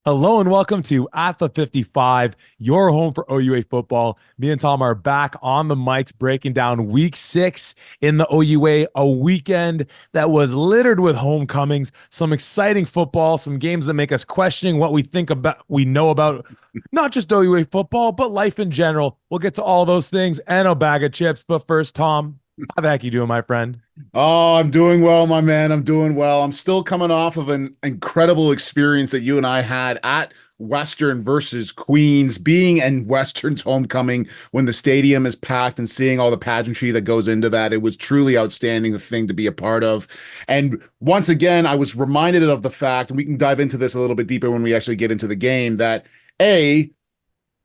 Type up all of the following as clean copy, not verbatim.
Hello and welcome to At the 55, your home for OUA football. Me and Tom are back on the mics breaking down week 6 in the OUA, a weekend that was littered with homecomings, some exciting football, some games that make us questioning what we know about not just OUA football, but life in general. We'll get to all those things and a bag of chips. But first, Tom, how the heck you doing, my friend? Oh, I'm doing well, my man. I'm doing well. I'm still coming off of an incredible experience that you and I had at Western versus Queens, being in Western's homecoming when the stadium is packed and seeing all the pageantry that goes into that. It was truly outstanding, the thing to be a part of. And once again, I was reminded of the fact, and we can dive into this a little bit deeper when we actually get into the game, that A,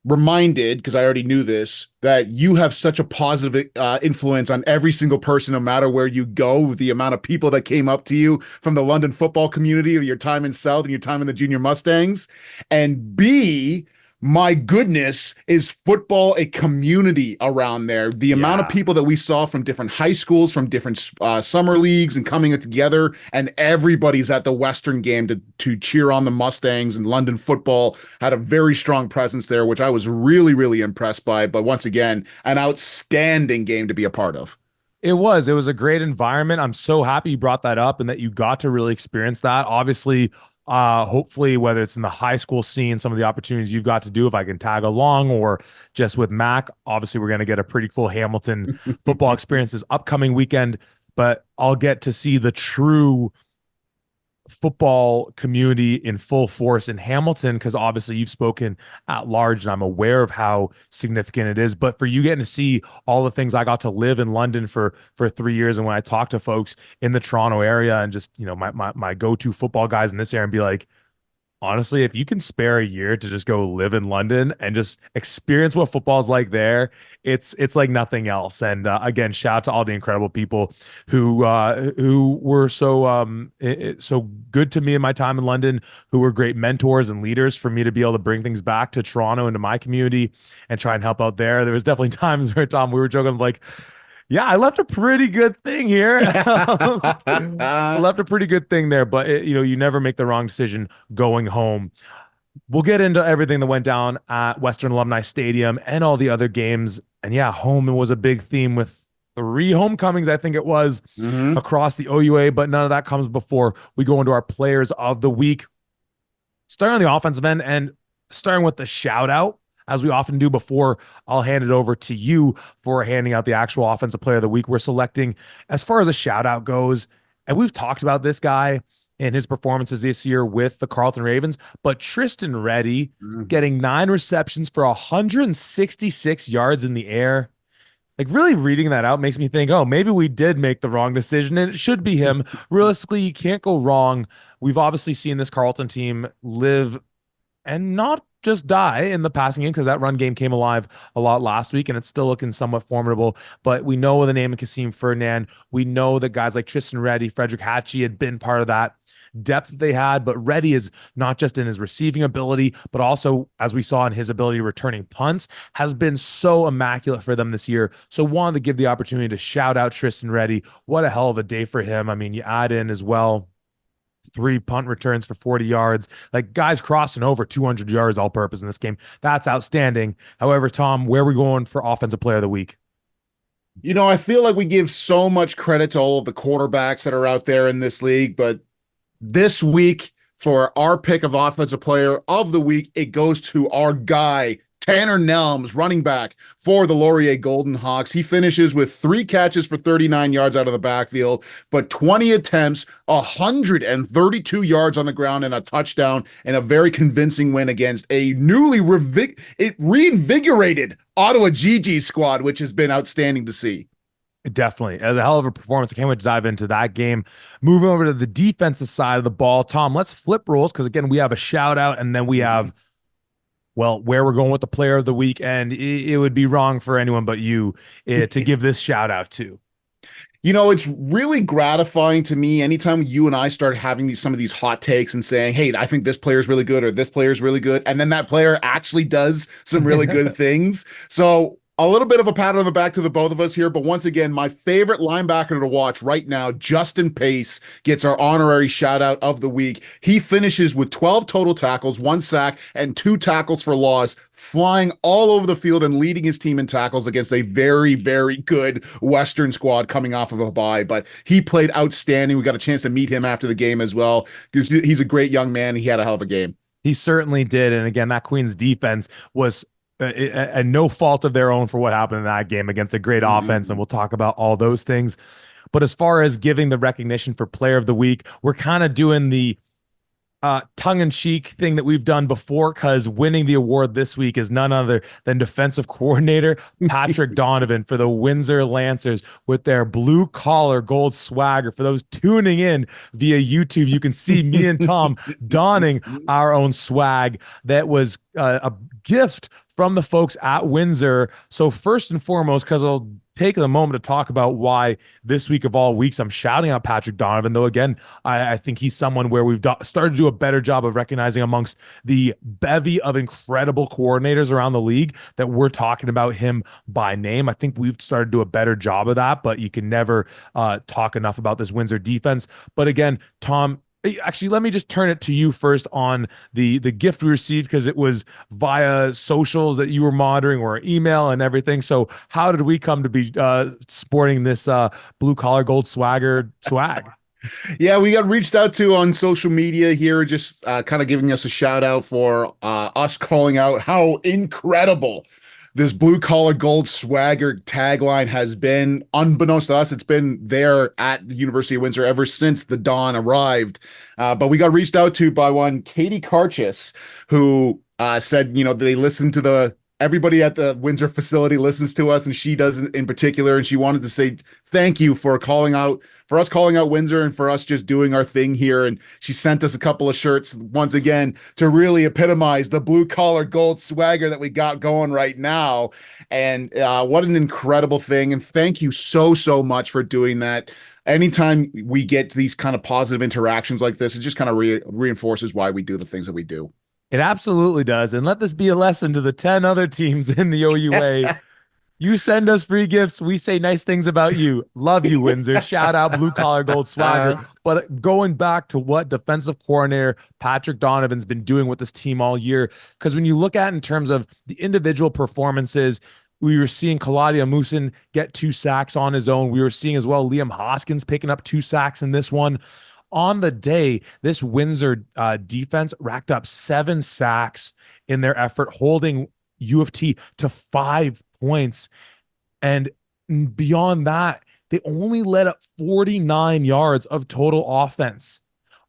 reminded, because I already knew this, that you have such a positive influence on every single person, no matter where you go. The amount of people that came up to you from the London football community, your time in South and your time in the Junior Mustangs. And B, my goodness, is football a community around there? The amount of Yeah. people that we saw from different high schools, from different summer leagues, and coming together, and everybody's at the Western game to cheer on the Mustangs. And London football had a very strong presence there, which I was really, really impressed by. But once again, an outstanding game to be a part of. It was a great environment. I'm so happy you brought that up and that you got to really experience that. Obviously, hopefully, whether it's in the high school scene, some of the opportunities you've got to do, if I can tag along, or just with Mac, obviously, we're going to get a pretty cool Hamilton football experience this upcoming weekend. But I'll get to see the true football community in full force in Hamilton, because obviously you've spoken at large and I'm aware of how significant it is. But for you getting to see all the things I got to live in London for 3 years, and when I talk to folks in the Toronto area and just my go-to football guys in this area and be like, honestly, if you can spare a year to just go live in London and just experience what football's like there, it's like nothing else. And again, shout out to all the incredible people who were so good to me in my time in London, who were great mentors and leaders for me to be able to bring things back to Toronto, into my community, and try and help out there. There was definitely times where, Tom, we were joking like, yeah, I left a pretty good thing here. I left a pretty good thing there, but you never make the wrong decision going home. We'll get into everything that went down at Western Alumni Stadium and all the other games. And yeah, home was a big theme with 3 homecomings, I think it was, Mhm. across the OUA, but none of that comes before we go into our players of the week. Starting on the offensive end and starting with the shout out, as we often do before I'll hand it over to you for handing out the actual offensive player of the week. We're selecting, as far as a shout out goes, and we've talked about this guy and his performances this year with the Carleton Ravens, but Tristan Reddy Mhm. getting 9 receptions for 166 yards in the air. Like, really reading that out makes me think, oh, maybe we did make the wrong decision and it should be him. Realistically, you can't go wrong. We've obviously seen this Carleton team live and not just die in the passing game, because that run game came alive a lot last week and it's still looking somewhat formidable. But we know the name of Kasim Ferdinand. We know that guys like Tristan Reddy, Frederick Hatchie had been part of that depth that they had. But Reddy is not just in his receiving ability, but also, as we saw in his ability returning punts, has been so immaculate for them this year. So wanted to give the opportunity to shout out Tristan Reddy. What a hell of a day for him. I mean, you add in as well 3 punt returns for 40 yards, like guys crossing over 200 yards all purpose in this game. That's outstanding. However, Tom, where are we going for offensive player of the week? I feel like we give so much credit to all of the quarterbacks that are out there in this league, but this week, for our pick of offensive player of the week, it goes to our guy, Tanner Nelms, running back for the Laurier Golden Hawks. He finishes with 3 catches for 39 yards out of the backfield, but 20 attempts, 132 yards on the ground, and a touchdown, and a very convincing win against a reinvigorated Ottawa GG squad, which has been outstanding to see. Definitely. As a hell of a performance. I can't wait to dive into that game. Moving over to the defensive side of the ball, Tom, let's flip roles, because again, we have a shout out and then we have, well, where we're going with the player of the week. And it would be wrong for anyone but you to give this shout out to. It's really gratifying to me anytime you and I start having some of these hot takes and saying, "Hey, I think this player is really good," or "This player is really good," and then that player actually does some really good things. So A little bit of a pat on the back to the both of us here, but once again, my favorite linebacker to watch right now, Justin Pace, gets our honorary shout out of the week. He finishes with 12 total tackles, 1 sack, and 2 tackles for loss, flying all over the field and leading his team in tackles against a very, very good Western squad coming off of a bye. But he played outstanding. We got a chance to meet him after the game as well, because he's a great young man. He had a hell of a game. He certainly did. And again, that Queens defense was and no fault of their own for what happened in that game against a great offense. And we'll talk about all those things. But as far as giving the recognition for player of the week, we're kind of doing the tongue-in-cheek thing that we've done before, because winning the award this week is none other than defensive coordinator Patrick Donovan for the Windsor Lancers with their blue collar gold swagger. For those tuning in via YouTube, you can see me and Tom donning our own swag that was a gift from the folks at Windsor. So first and foremost, because I'll take a moment to talk about why this week of all weeks I'm shouting out Patrick Donovan, though again, I think he's someone where we've started to do a better job of recognizing amongst the bevy of incredible coordinators around the league that we're talking about him by name. I think we've started to do a better job of that, but you can never talk enough about this Windsor defense. But again, Tom, actually, let me just turn it to you first on the gift we received, because it was via socials that you were monitoring, or email and everything. So how did we come to be sporting this blue collar gold swag? Yeah, we got reached out to on social media here, just kind of giving us a shout out for us calling out how incredible this blue collar gold swagger tagline has been. Unbeknownst to us, it's been there at the University of Windsor ever since the Dawn arrived. But we got reached out to by one Katie Karchis, who said, they listen to everybody at the Windsor facility listens to us, and she does in particular. And she wanted to say thank you for us calling out Windsor, and for us just doing our thing here. And she sent us a couple of shirts once again to really epitomize the blue collar gold swagger that we got going right now. And what an incredible thing. And thank you so, so much for doing that. Anytime we get these kind of positive interactions like this, it just kind of reinforces why we do the things that we do. It absolutely does. And let this be a lesson to the 10 other teams in the OUA. You send us free gifts, we say nice things about you. Love you, Windsor. Shout out blue collar gold swagger. But going back to what defensive coordinator Patrick Donovan's been doing with this team all year, because when you look at in terms of the individual performances, we were seeing Kaladia Musin get 2 sacks on his own. We were seeing as well Liam Hoskins picking up 2 sacks in this one. On the day, this Windsor defense racked up 7 sacks in their effort, holding U of T to 5 points. And beyond that, they only let up 49 yards of total offense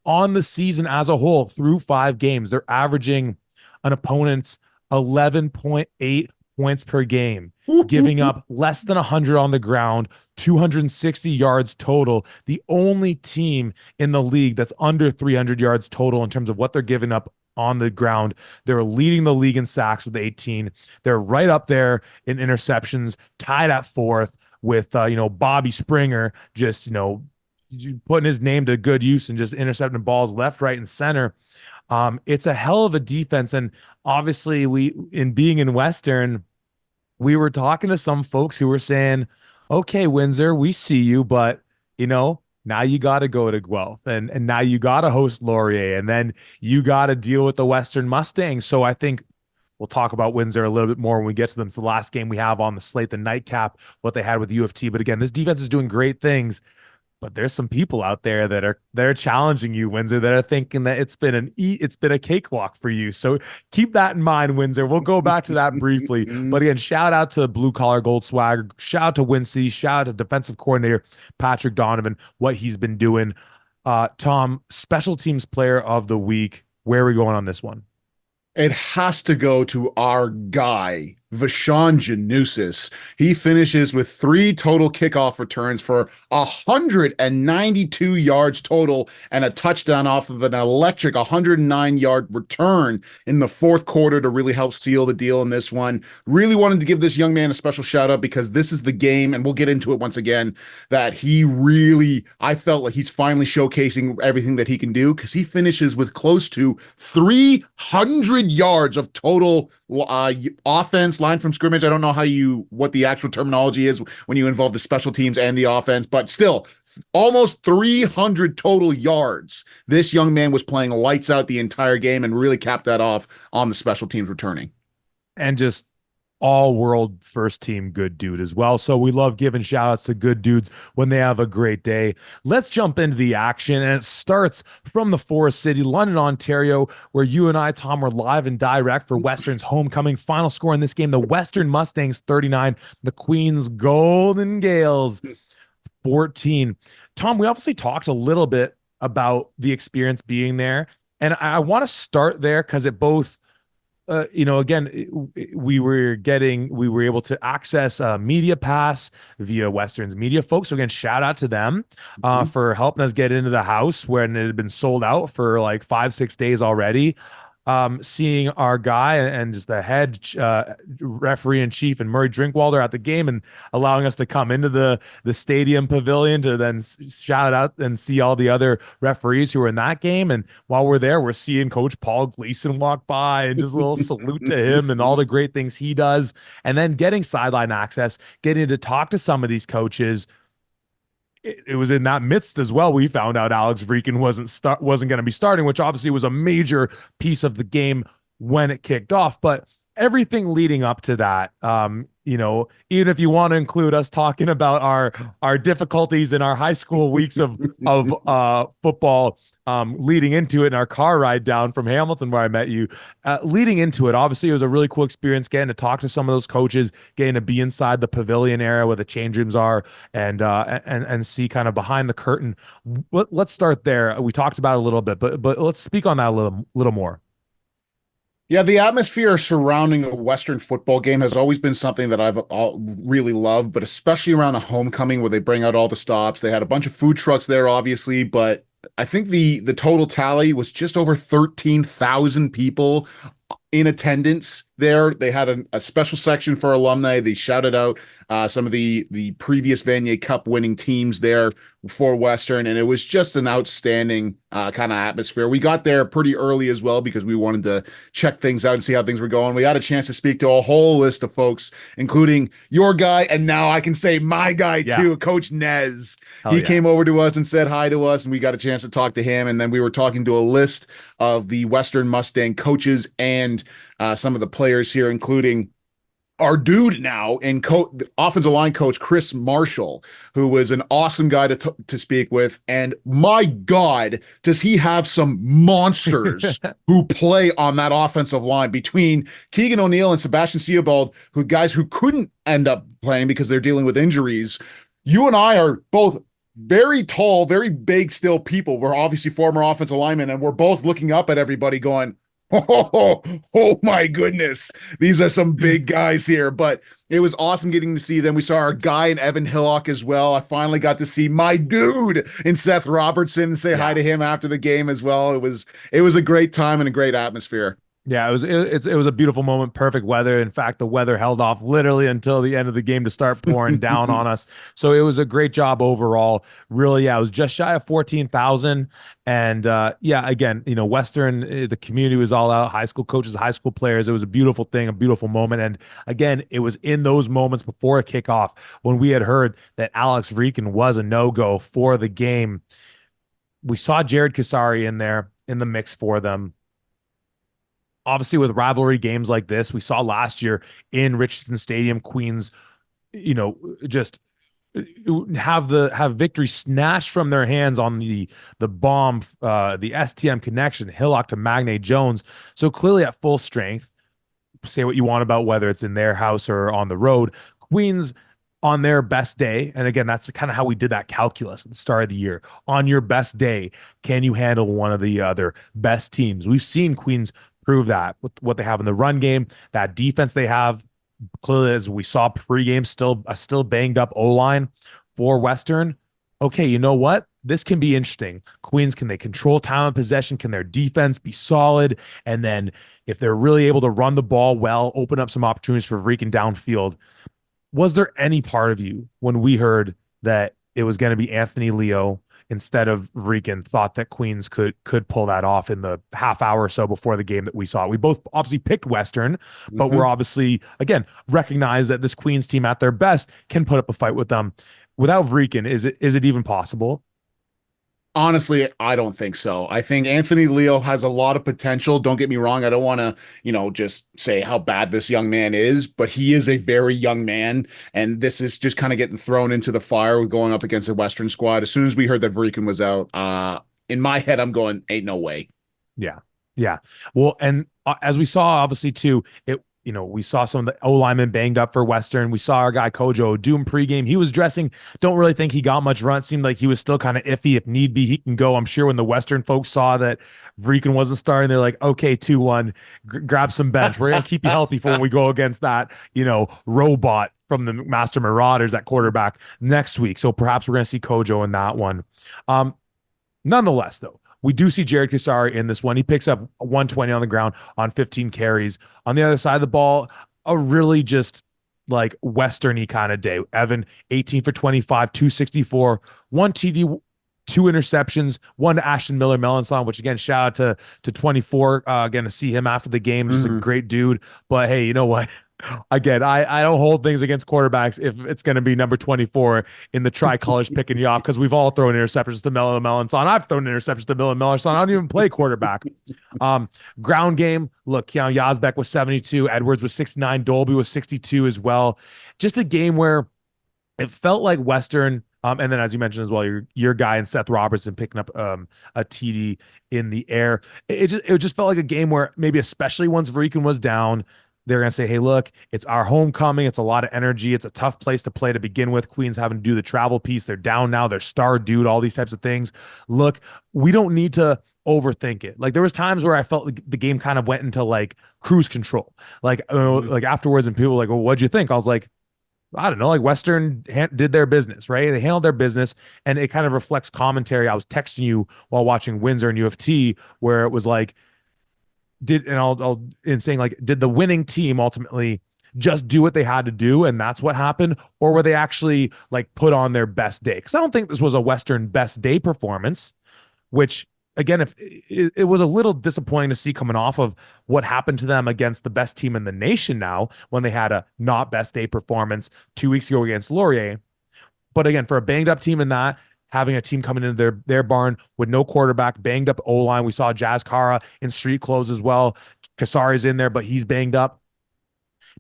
on the season as a whole through 5 games. They're averaging an opponent's 11.8 points per game, giving up less than 100 on the ground, 260 yards total. The only team in the league that's under 300 yards total in terms of what they're giving up on the ground. They're leading the league in sacks with 18. They're right up there in interceptions, tied at 4th with Bobby Springer just putting his name to good use and just intercepting balls left, right, and center. It's a hell of a defense. And obviously in being in Western, we were talking to some folks who were saying, okay, Windsor, we see you, but now you got to go to Guelph, and now you got to host Laurier, and then you got to deal with the Western Mustangs. So I think we'll talk about Windsor a little bit more when we get to them. It's the last game we have on the slate, the nightcap, what they had with U of T. But again, this defense is doing great things. But there's some people out there that are challenging you, Windsor, that are thinking that it's been a cakewalk for you. So keep that in mind, Windsor. We'll go back to that briefly. But again, shout out to Blue Collar Gold Swagger. Shout out to Win City. Shout out to defensive coordinator Patrick Donovan, what he's been doing. Tom, special teams player of the week. Where are we going on this one? It has to go to our guy, Vashon Janusis. He finishes with 3 total kickoff returns for 192 yards total and a touchdown off of an electric 109-yard return in the 4th quarter to really help seal the deal in this one. Really wanted to give this young man a special shout out, because this is the game, and we'll get into it once again, that I felt like he's finally showcasing everything that he can do, because he finishes with close to 300 yards of total offense this line from scrimmage. I don't know what the actual terminology is when you involve the special teams and the offense, but still almost 300 total yards. This young man was playing lights out the entire game and really capped that off on the special teams returning. And just all world first team good dude as well. So we love giving shout outs to good dudes when they have a great day. Let's jump into the action. And it starts from the Forest City, London, Ontario, where you and I, Tom, were live and direct for Western's homecoming. Final score in this game, the Western Mustangs 39, the Queens Golden Gales 14. Tom, we obviously talked a little bit about the experience being there. And I want to start there because it both again, we were able to access a media pass via Western's media folks. So again, shout out to them for helping us get into the house when it had been sold out for like 5-6 days already. Seeing our guy and just the head referee in chief and Murray Drinkwalder at the game and allowing us to come into the stadium pavilion to then shout out and see all the other referees who were in that game. And while we're there, we're seeing Coach Paul Gleason walk by and just a little salute to him and all the great things he does. And then getting sideline access, getting to talk to some of these coaches. It was in that midst as well. We found out Alex Vreeken wasn't going to be starting, which obviously was a major piece of the game when it kicked off. But everything leading up to that, even if you want to include us talking about our difficulties in our high school weeks of football, leading into it in our car ride down from Hamilton where I met you, leading into it, obviously it was a really cool experience getting to talk to some of those coaches, getting to be inside the pavilion area where the change rooms are and see kind of behind the curtain. Let's start there. We talked about it a little bit, but let's speak on that a little more. Yeah, the atmosphere surrounding a Western football game has always been something that I've really loved, but especially around a homecoming where they bring out all the stops. They had a bunch of food trucks there, obviously, but I think the total tally was just over 13,000 people in attendance there. They had a special section for alumni. They shouted out some of the previous Vanier Cup winning teams there for Western, and it was just an outstanding kind of atmosphere. We got there pretty early as well because we wanted to check things out and see how things were going. We had a chance to speak to a whole list of folks, including your guy, and now I can say my guy too, Coach Nez. He came over to us and said hi to us, and we got a chance to talk to him, and then we were talking to a list of the Western Mustang coaches and some of the players here, including our dude now and offensive line coach Chris Marshall, who was an awesome guy to speak with. And my God, does he have some monsters who play on that offensive line between Keegan O'Neill and Sebastian Seobald, guys who couldn't end up playing because they're dealing with injuries. You and I are both very tall, very big still people. We're obviously former offensive linemen, and we're both looking up at everybody going, oh my goodness, these are some big guys here. But it was awesome getting to see them. We saw our guy in Evan Hillock as well. I finally got to see my dude in Seth Robertson and say hi to him after the game as well. It was a great time and a great atmosphere. Yeah, it was a beautiful moment, perfect weather. In fact, the weather held off literally until the end of the game to start pouring down on us. So it was a great job overall. Really, it was just shy of 14,000. And again, Western, the community was all out, high school coaches, high school players. It was a beautiful thing, a beautiful moment. And again, it was in those moments before a kickoff when we had heard that Alex Vreeken was a no-go for the game. We saw Jared Kasari in there in the mix for them. Obviously, with rivalry games like this, we saw last year in Richardson Stadium, Queens, just have victory snatched from their hands on the bomb, the STM connection, Hillock to Magne Jones. So clearly at full strength. Say what you want about whether it's in their house or on the road. Queens on their best day, and again, that's kind of how we did that calculus at the start of the year. On your best day, can you handle one of the other best teams? We've seen Queens prove that with what they have in the run game, that defense they have. Clearly, as we saw pregame, still banged up O-line for Western. Okay, you know what? This can be interesting. Queens, can they control time of possession? Can their defense be solid? And then if they're really able to run the ball well, open up some opportunities for Vreeken downfield. Was there any part of you when we heard that it was going to be Anthony Leo instead of Rican, thought that Queens could pull that off in the half hour or so before the game that we saw. We both obviously picked Western, but we're Mhm. obviously again recognize that this Queens team at their best can put up a fight with them. Without Rican, is it even possible? Honestly, I don't think so. I think Anthony Leo has a lot of potential. Don't get me wrong. I don't want to, just say how bad this young man is, but he is a very young man. And this is just kind of getting thrown into the fire with going up against the Western squad. As soon as we heard that Vrikan was out, in my head, I'm going, ain't no way. Yeah. Yeah. Well, and as we saw, obviously, too, we saw some of the O linemen banged up for Western. We saw our guy Kojo Doom pregame. He was dressing. Don't really think he got much run. Seemed like he was still kind of iffy. If need be, he can go. I'm sure when the Western folks saw that Vrikan wasn't starting, they're like, okay, 2-1, grab some bench. We're going to keep you healthy for when we go against that, robot from the Master Marauders at quarterback next week. So perhaps we're going to see Kojo in that one. Nonetheless, though, we do see Jared Kasari in this one. He picks up 120 on the ground on 15 carries. On the other side of the ball, a really just like Western-y kind of day. Evan, 18 for 25, 264, one TD, two interceptions, one to Ashton Miller Melanson, which again, shout out to 24. Again, to see him after the game, just a great dude. But hey, you know what? Again, I don't hold things against quarterbacks if it's going to be number 24 in the tricolors picking you off, because we've all thrown interceptions to Melo Melanson. I've thrown interceptions to Melo Melanson. I don't even play quarterback. Ground game, look, Keanu Yazbek was 72, Edwards was 69, Dolby was 62 as well. Just a game where it felt like Western, and then as you mentioned as well, your guy and Seth Robertson picking up a TD in the air. It just felt like a game where maybe especially once Vrikan was down, they're going to say, hey, look, it's our homecoming. It's a lot of energy. It's a tough place to play to begin with. Queens having to do the travel piece. They're down now. They're star dude, all these types of things. Look, we don't need to overthink it. Like there was times where I felt like the game kind of went into like cruise control. Like, like afterwards and people were like, well, what'd you think? I was like, I don't know, like Western did their business, right? They handled their business, and it kind of reflects commentary. I was texting you while watching Windsor and U of T, where it was like, I'll in saying like, did the winning team ultimately just do what they had to do and that's what happened, or were they actually like put on their best day? Because I don't think this was a Western best day performance, which again, if it was a little disappointing to see coming off of what happened to them against the best team in the nation now, when they had a not best day performance 2 weeks ago against Laurier. But again, for a banged up team in that, having a team coming into their barn with no quarterback, banged up O-line. We saw Jazz Kara in street clothes as well. Kasari's in there, but he's banged up.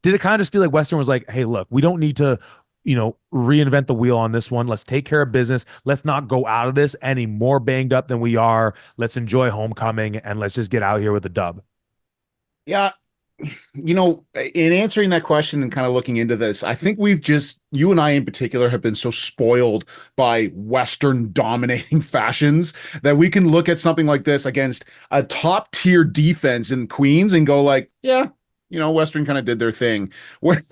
Did it kind of just feel like Western was like, hey, look, we don't need to, reinvent the wheel on this one. Let's take care of business. Let's not go out of this any more banged up than we are. Let's enjoy homecoming and let's just get out here with a dub. Yeah, in answering that question and kind of looking into this, I think you and I in particular have been so spoiled by Western dominating fashions that we can look at something like this against a top tier defense in Queens and go like, yeah, Western kind of did their thing. Where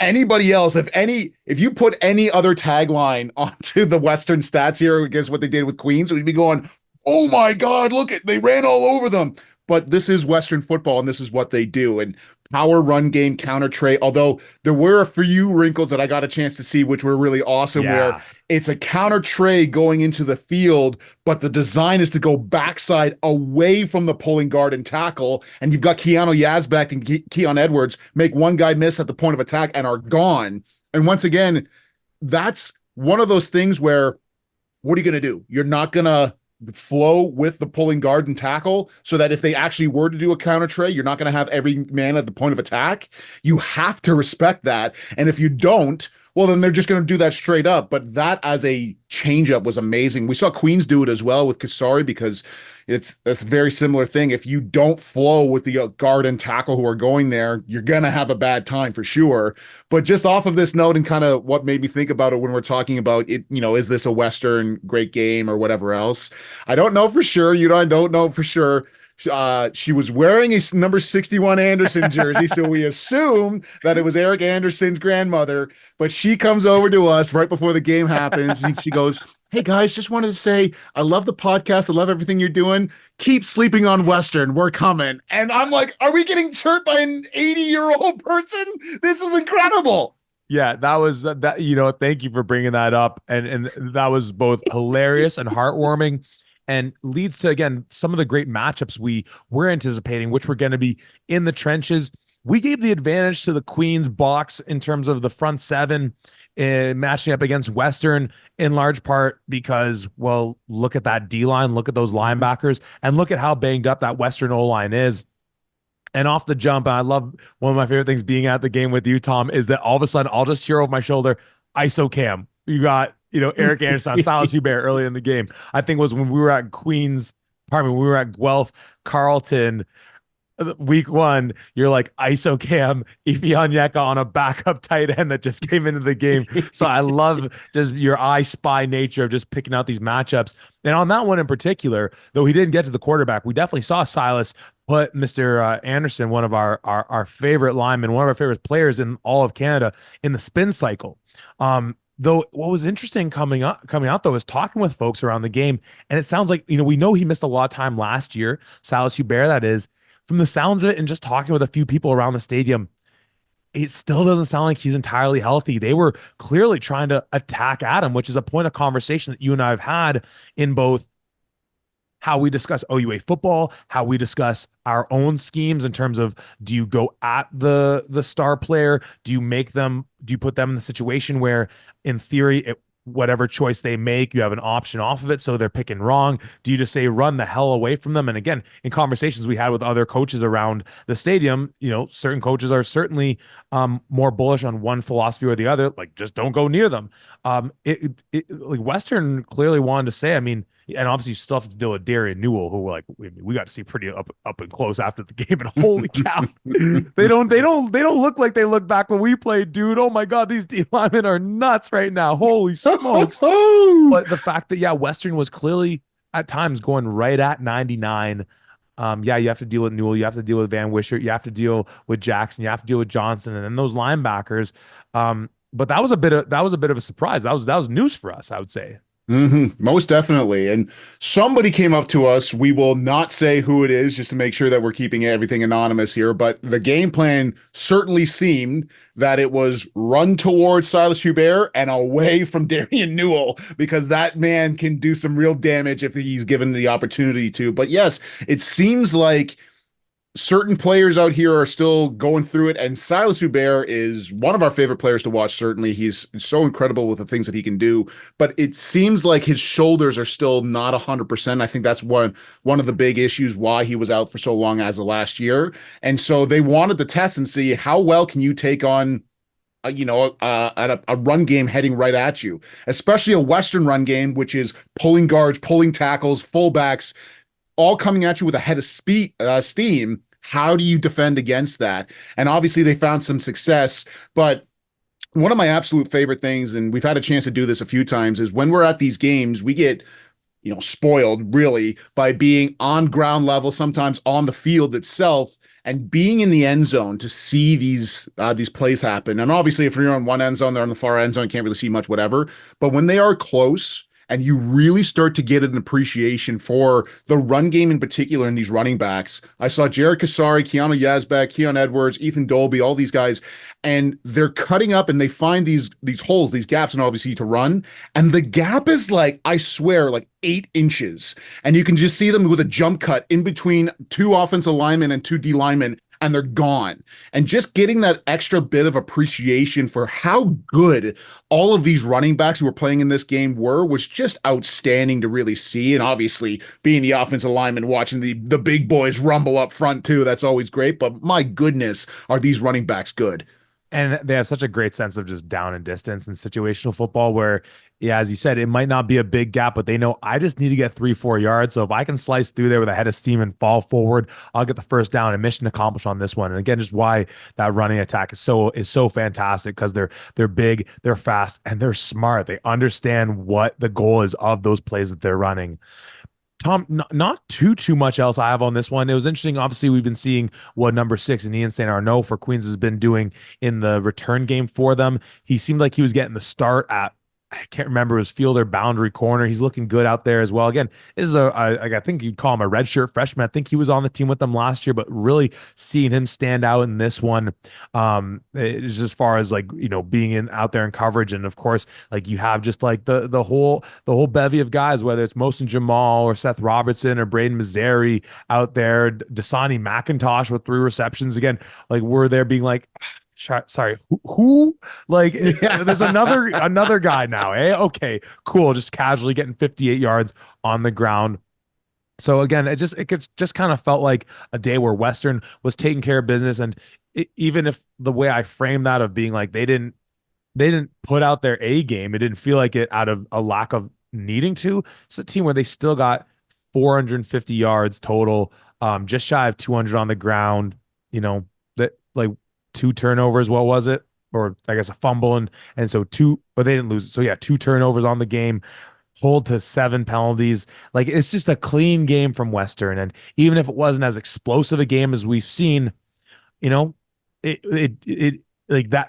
anybody else, if you put any other tagline onto the Western stats here against what they did with Queens, we'd be going, oh my God, they ran all over them. But this is Western football, and this is what they do. And power run game, counter trade. Although there were a few wrinkles that I got a chance to see, which were really awesome, where it's a counter trade going into the field, but the design is to go backside away from the pulling guard and tackle. And you've got Keanu Yazbek and Keon Edwards make one guy miss at the point of attack and are gone. And once again, that's one of those things where, what are you going to do? You're not going to flow with the pulling guard and tackle, so that if they actually were to do a counter trade, you're not going to have every man at the point of attack. You have to respect that. And if you don't, well, then they're just going to do that straight up. But that as a changeup was amazing. We saw Queens do it as well with Kasari, because that's a very similar thing. If you don't flow with the guard and tackle who are going there, you're going to have a bad time for sure. But just off of this note and kind of what made me think about it when we're talking about it, is this a Western great game or whatever else? I don't know for sure. I don't know for sure. She was wearing a number 61 Anderson jersey, so we assume that it was Eric Anderson's grandmother. But she comes over to us right before the game happens. And she goes, hey guys, just wanted to say, I love the podcast. I love everything you're doing. Keep sleeping on Western. We're coming. And I'm like, are we getting hurt by an 80-year-old person? This is incredible. Yeah, that was that, thank you for bringing that up. And that was both hilarious and heartwarming and leads to, again, some of the great matchups we were anticipating, which were going to be in the trenches. We gave the advantage to the Queens box in terms of the front seven, matching up against Western in large part because, well, look at that D line, look at those linebackers, and look at how banged up that Western O line is. And off the jump, and I love one of my favorite things being at the game with you, Tom, is that all of a sudden I'll just hear over my shoulder, ISO Cam. You got, Eric Anderson, Silas Hubert early in the game. I think it was when we were at Queens, pardon me, when we were at Guelph, Carleton, week one, you're like ISO Cam Ifeanyika on a backup tight end that just came into the game. So I love just your I spy nature of just picking out these matchups. And on that one in particular, though he didn't get to the quarterback, we definitely saw Silas put Mr. Anderson, one of our favorite linemen, one of our favorite players in all of Canada, in the spin cycle. Though what was interesting coming out though is talking with folks around the game, and it sounds like we know he missed a lot of time last year, Silas Hubert, that is. From the sounds of it and just talking with a few people around the stadium, it still doesn't sound like he's entirely healthy. They were clearly trying to attack Adam, which is a point of conversation that you and I have had in both how we discuss OUA football, how we discuss our own schemes in terms of, do you go at the star player? Do you put them in the situation where in theory whatever choice they make, you have an option off of it, so they're picking wrong? Do you just say run the hell away from them? And again, in conversations we had with other coaches around the stadium, certain coaches are certainly more bullish on one philosophy or the other, like just don't go near them. Like Western clearly wanted to say, I mean, and obviously you still have to deal with Darian Newell, who we got to see pretty up and close after the game. And holy cow, they don't look like they look back when we played, dude. Oh my God, these D linemen are nuts right now. Holy smokes! But the fact that Western was clearly at times going right at 99. You have to deal with Newell, you have to deal with Van Wishart, you have to deal with Jackson, you have to deal with Johnson, and then those linebackers. But that was a bit of a surprise. That was news for us, I would say. Most definitely. And somebody came up to us. We will not say who it is just to make sure that we're keeping everything anonymous here. But the game plan certainly seemed that it was run towards Silas Hubert and away from Darian Newell, because that man can do some real damage if he's given the opportunity to. But yes, it seems like certain players out here are still going through it, and Silas Hubert is one of our favorite players to watch. Certainly, he's so incredible with the things that he can do, but it seems like his shoulders are still not 100%. I think that's one of the big issues why he was out for so long as of last year. And so they wanted to test and see how well can you take on a run game heading right at you, especially a Western run game, which is pulling guards, pulling tackles, fullbacks, all coming at you with a head of steam. How do you defend against that? And obviously they found some success, but one of my absolute favorite things, and we've had a chance to do this a few times, is when we're at these games, we get spoiled really by being on ground level, sometimes on the field itself, and being in the end zone to see these plays happen. And obviously if you're on one end zone, they're on the far end zone, you can't really see much, whatever. But when they are close, and you really start to get an appreciation for the run game in particular in these running backs. I saw Jared Kasari, Keanu Yazbek, Keon Edwards, Ethan Dolby, all these guys, and they're cutting up and they find these holes, these gaps, and obviously to run. And the gap is I swear, 8 inches. And you can just see them with a jump cut in between 2 offensive linemen and 2 D linemen, and they're gone. And just getting that extra bit of appreciation for how good all of these running backs who were playing in this game was just outstanding to really see. And obviously being the offensive lineman, watching the big boys rumble up front too, that's always great. But my goodness, are these running backs good? And they have such a great sense of just down and distance and situational football where, as you said, it might not be a big gap, but they know I just need to get 3-4 yards. So if I can slice through there with a head of steam and fall forward, I'll get the first down, and mission accomplished on this one. And again, just why that running attack is so fantastic, because they're big, they're fast, and they're smart. They understand what the goal is of those plays that they're running. Tom, not too much else I have on this one. It was interesting. Obviously, we've been seeing what number 6 and Ian St. Arnaud for Queens has been doing in the return game for them. He seemed like he was getting the start at I can't remember, it was fielder boundary corner. He's looking good out there as well. Again, this is I think you'd call him a redshirt freshman. I think he was on the team with them last year, but really seeing him stand out in this one, is as far as like, being in out there in coverage. And of course, like you have just like the whole bevy of guys, whether it's Mohsen Jamal or Seth Robertson or Braden Mazzari out there, Dasani McIntosh with 3 receptions. Again, like we're there being like, sorry, who? Like, there's another guy now. Okay, cool. Just casually getting 58 yards on the ground. So again, it just kind of felt like a day where Western was taking care of business, and even if the way I framed that of being like they didn't put out their A game, it didn't feel like it out of a lack of needing to. It's a team where they still got 450 yards total, just shy of 200 on the ground. That like 2 turnovers. What was it? Or I guess a fumble, and so 2, but they didn't lose it. So yeah, 2 turnovers on the game, hold to 7 penalties. Like it's just a clean game from Western. And even if it wasn't as explosive a game as we've seen, you know, it like that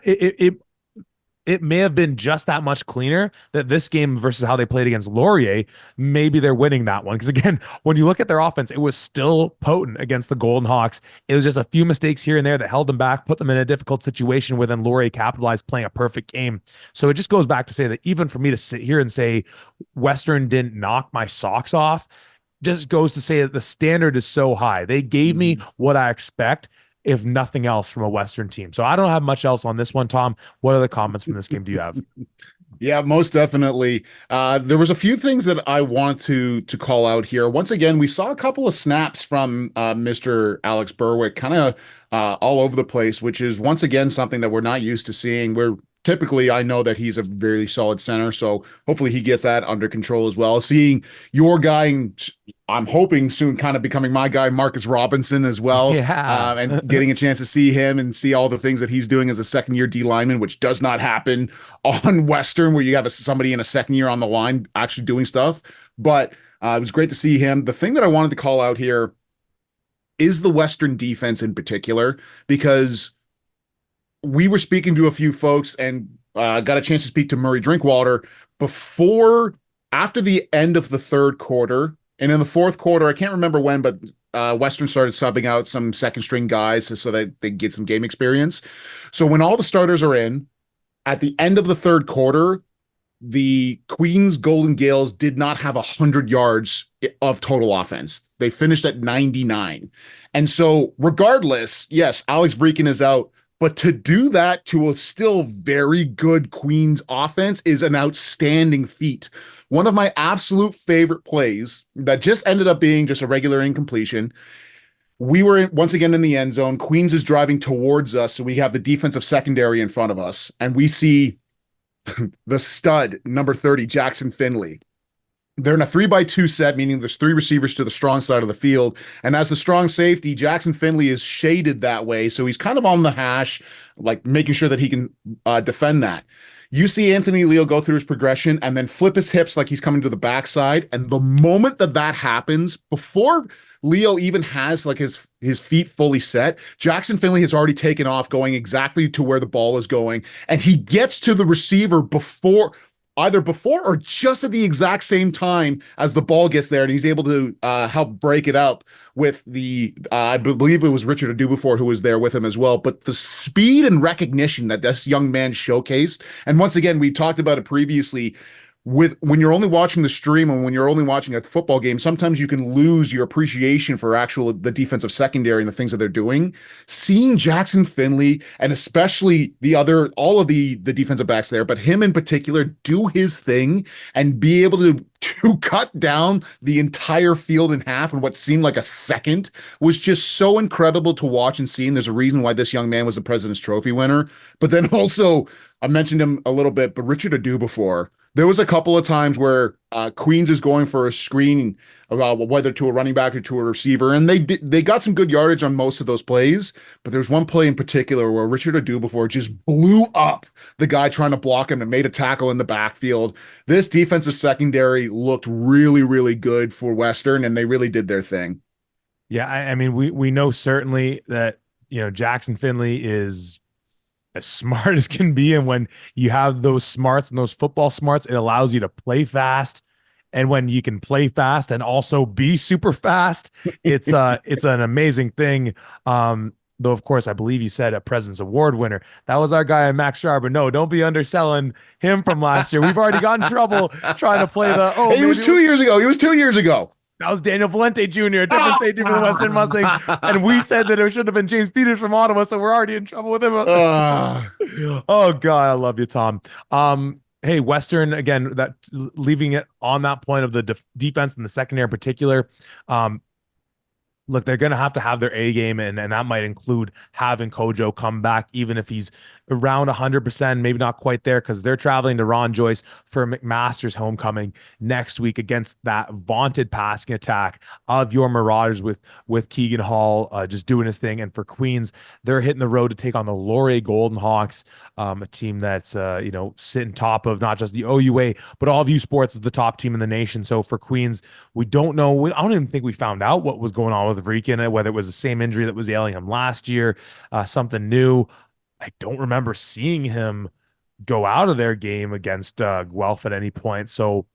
it may have been just that much cleaner that this game versus how they played against Laurier, maybe they're winning that one. Because again, when you look at their offense, it was still potent against the Golden Hawks. It was just a few mistakes here and there that held them back, put them in a difficult situation where then Laurier capitalized playing a perfect game. So it just goes back to say that even for me to sit here and say Western didn't knock my socks off, just goes to say that the standard is so high. They gave me what I expect, if nothing else, from a Western team. So I don't have much else on this one, Tom. What other comments from this game do you have? Yeah, most definitely. There was a few things that I want to call out here. Once again, we saw a couple of snaps from Mr. Alex Berwick, kind of all over the place, which is once again something that we're not used to seeing. We're typically, I know that he's a very solid center, so hopefully he gets that under control as well. Seeing your guy, I'm hoping soon, kind of becoming my guy, Marcus Robinson as well, Yeah. and getting a chance to see him and see all the things that he's doing as a second-year D lineman, which does not happen on Western, where you have somebody in a second year on the line actually doing stuff. But it was great to see him. The thing that I wanted to call out here is the Western defense in particular, because we were speaking to a few folks and got a chance to speak to Murray Drinkwater after the end of the third quarter. And in the fourth quarter, I can't remember when, but Western started subbing out some second string guys so that they get some game experience. So when all the starters are in, at the end of the third quarter, the Queens Golden Gales did not have 100 yards of total offense. They finished at 99. And so regardless, yes, Alex Vreekin is out, but to do that to a still very good Queens offense is an outstanding feat. One of my absolute favorite plays that just ended up being just a regular incompletion. We were once again in the end zone. Queens is driving towards us, so we have the defensive secondary in front of us, and we see the stud, number 30, Jackson Finley. They're in a 3-by-2 set, meaning there's 3 receivers to the strong side of the field. And as the strong safety, Jackson Finley is shaded that way. So he's kind of on the hash, like making sure that he can defend that. You see Anthony Leo go through his progression and then flip his hips like he's coming to the backside. And the moment that happens, before Leo even has like his feet fully set, Jackson Finley has already taken off, going exactly to where the ball is going. And he gets to the receiver either before or just at the exact same time as the ball gets there, and he's able to help break it up with I believe it was Richard Adu who was there with him as well. But the speed and recognition that this young man showcased, and once again, we talked about it previously, when you're only watching the stream and when you're only watching a football game, sometimes you can lose your appreciation for the defensive secondary and the things that they're doing. Seeing Jackson Finley and especially all of the defensive backs there, but him in particular, do his thing and be able to cut down the entire field in half in what seemed like a second was just so incredible to watch and see. And there's a reason why this young man was a President's Trophy winner. But then also, I mentioned him a little bit, but Richard Adu, there was a couple of times where Queens is going for a screen, whether to a running back or to a receiver, and they got some good yardage on most of those plays. But there's one play in particular where Richard Adu just blew up the guy trying to block him and made a tackle in the backfield. This defensive secondary looked really, really good for Western, and they really did their thing. Yeah, I mean, we know certainly that Jackson Finley is as smart as can be. And when you have those smarts and those football smarts, it allows you to play fast. And when you can play fast and also be super fast, it's an amazing thing. Though of course I believe you said a President's Award winner. That was our guy Max Sharp. But no, don't be underselling him from last year. We've already got in trouble trying to play the Hey, it was 2 years ago. It was 2 years ago. That was Daniel Valente Jr., a different safety for the Western Mustangs. And we said that it should have been James Peters from Ottawa, so we're already in trouble with him. Oh, God, I love you, Tom. Hey, Western, again, that leaving it on that point of the defense and the secondary in particular. Look, they're going to have their A game, and that might include having Kojo come back, even if he's around 100%, maybe not quite there, because they're traveling to Ron Joyce for McMaster's homecoming next week against that vaunted passing attack of your Marauders with Keegan Hall just doing his thing. And for Queens, they're hitting the road to take on the Laurier Golden Hawks, a team that's sitting top of not just the OUA, but all of U Sports is the top team in the nation. So for Queens, we don't know. I don't even think we found out what was going on with Vrikin, whether it was the same injury that was ailing him last year, something new. I don't remember seeing him go out of their game against Guelph at any point. So,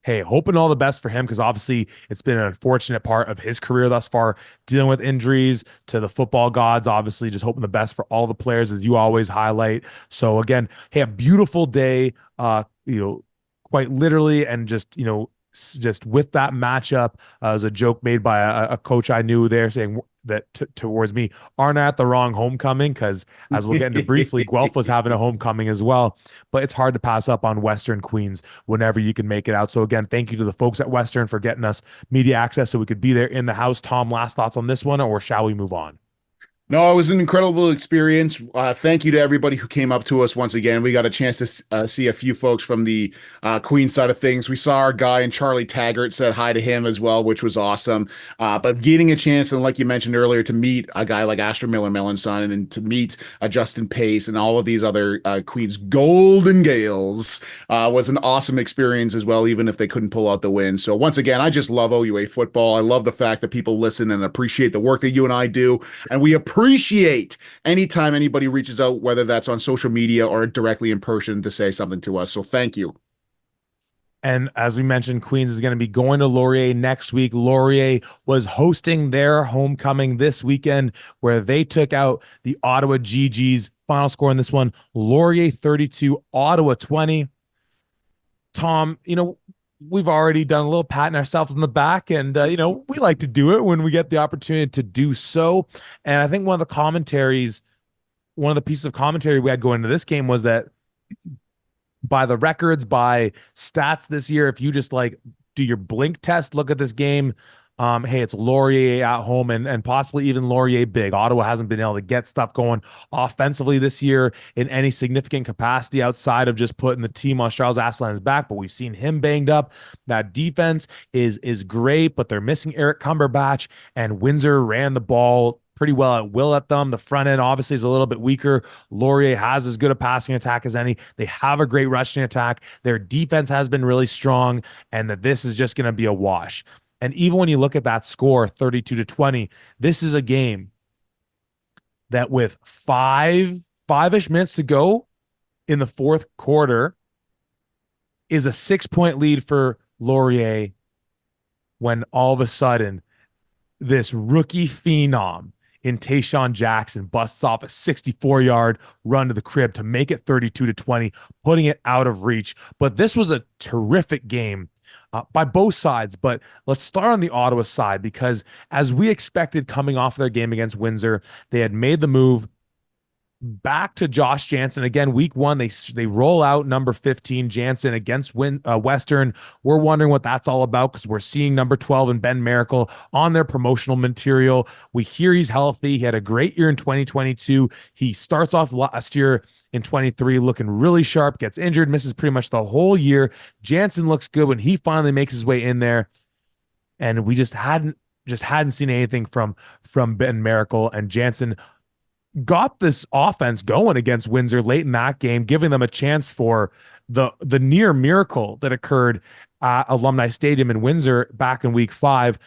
hey, hoping all the best for him, because obviously it's been an unfortunate part of his career thus far, dealing with injuries to the football gods. Obviously, just hoping the best for all the players, as you always highlight. So again, hey, a beautiful day, quite literally, and just with that matchup, as a joke made by a coach I knew there saying that towards me, aren't at the wrong homecoming, because as we'll get into briefly, Guelph was having a homecoming as well. But it's hard to pass up on Western Queens whenever you can make it out. So again, thank you to the folks at Western for getting us media access so we could be there in the house. Tom, last thoughts on this one, or shall we move on? No, it was an incredible experience. Thank you to everybody who came up to us once again. We got a chance to see a few folks from the Queen side of things. We saw our guy and Charlie Taggart, said hi to him as well, which was awesome. But getting a chance, and like you mentioned earlier, to meet a guy like Astor Miller Melanson, and to meet Justin Pace and all of these other Queen's Golden Gales was an awesome experience as well, even if they couldn't pull out the win. So once again, I just love OUA football. I love the fact that people listen and appreciate the work that you and I do. And we appreciate anytime anybody reaches out, whether that's on social media or directly in person, to say something to us. So thank you. And as we mentioned, Queens is going to be going to Laurier next week. Laurier was hosting their homecoming this weekend, where they took out the Ottawa GGs. Final score in this one, Laurier 32, Ottawa 20. Tom, we've already done a little patting ourselves on the back, and we like to do it when we get the opportunity to do so. And I think one of the pieces of commentary we had going into this game was that by the records, by stats this year, if you just do your blink test, look at this game, hey, it's Laurier at home and possibly even Laurier big. Ottawa hasn't been able to get stuff going offensively this year in any significant capacity outside of just putting the team on Charles Asselin's back, but we've seen him banged up. That defense is great, but they're missing Eric Cumberbatch, and Windsor ran the ball pretty well at will at them. The front end obviously is a little bit weaker. Laurier has as good a passing attack as any. They have a great rushing attack. Their defense has been really strong, and that this is just going to be a wash. And even when you look at that score, 32-20, this is a game that with five-ish minutes to go in the fourth quarter is a 6-point lead for Laurier, when all of a sudden this rookie phenom in Tayshawn Jackson busts off a 64-yard run to the crib to make it 32-20, putting it out of reach. But this was a terrific game by both sides. But let's start on the Ottawa side, because as we expected coming off their game against Windsor, they had made the move back to Josh Jansen. Again, week one, they roll out number 15 Jansen against Western. We're wondering what that's all about, because we're seeing number 12 and Ben Miracle on their promotional material. We hear he's healthy. He had a great year in 2022. He starts off last year in 23 looking really sharp, gets injured, misses pretty much the whole year. Jansen looks good when he finally makes his way in there. And we just hadn't seen anything from Ben Miracle, and Jansen got this offense going against Windsor late in that game, giving them a chance for the near miracle that occurred at Alumni Stadium in Windsor back in week 5.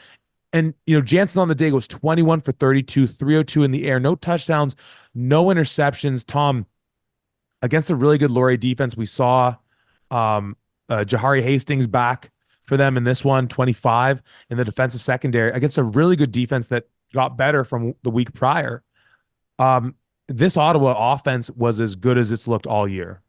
And, Jansen on the day goes 21 for 32, 302 in the air, no touchdowns, no interceptions. Tom, against a really good Laurier defense. We saw Jahari Hastings back for them in this one, 25 in the defensive secondary against a really good defense that got better from the week prior. This Ottawa offense was as good as it's looked all year.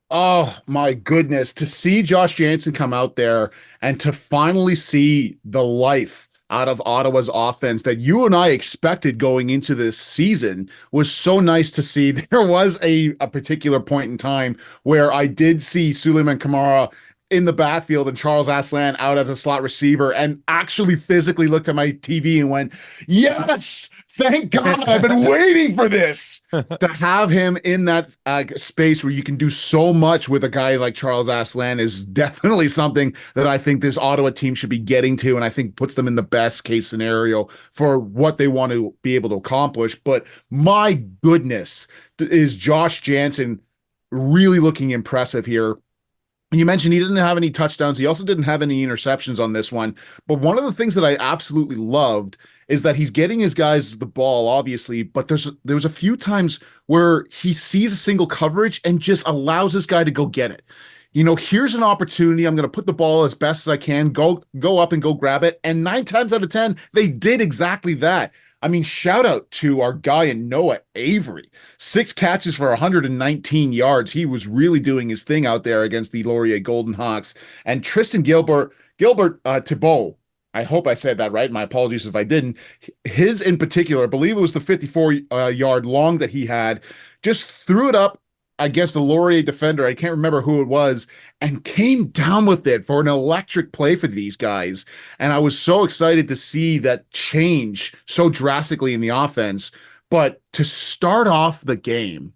Oh my goodness. To see Josh Jansen come out there and to finally see the life out of Ottawa's offense that you and I expected going into this season was so nice to see. There was a particular point in time where I did see Suleiman Kamara in the backfield and Charles Aslan out as a slot receiver and actually physically looked at my TV and went, yes, thank God, I've been waiting for this. To have him in that space where you can do so much with a guy like Charles Aslan is definitely something that I think this Ottawa team should be getting to, and I think puts them in the best case scenario for what they want to be able to accomplish. But my goodness, is Josh Jansen really looking impressive here. You mentioned he didn't have any touchdowns. He also didn't have any interceptions on this one. But one of the things that I absolutely loved is that he's getting his guys the ball, obviously, but there's a few times where he sees a single coverage and just allows this guy to go get it. You know, here's an opportunity. I'm going to put the ball as best as I can, go up and go grab it. And 9 times out of 10, they did exactly that. I mean, shout out to our guy in Noah Avery. 6 catches for 119 yards. He was really doing his thing out there against the Laurier Golden Hawks. And Tristan Gilbert Thibault, I hope I said that right. My apologies if I didn't. His in particular, I believe it was the 54-yard long that he had, just threw it up against the Laurier defender. I can't remember who it was, and came down with it for an electric play for these guys. And I was so excited to see that change so drastically in the offense. But to start off the game,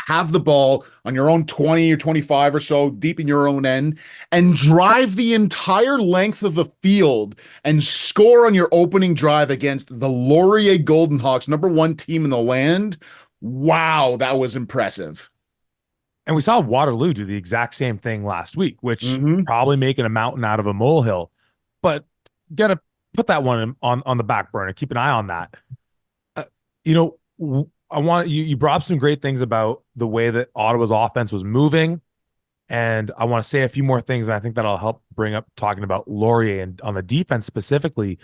have the ball on your own 20 or 25 or so deep in your own end and drive the entire length of the field and score on your opening drive against the Laurier Golden Hawks, #1 team in the land. Wow, that was impressive. And we saw Waterloo do the exact same thing last week, which Mm-hmm. probably making a mountain out of a molehill. But gotta put that one on the back burner. Keep an eye on that. Uh, you know, I want you brought up some great things about the way that Ottawa's offense was moving. And I want to say a few more things, and I think that'll help bring up talking about Laurier and on the defense specifically.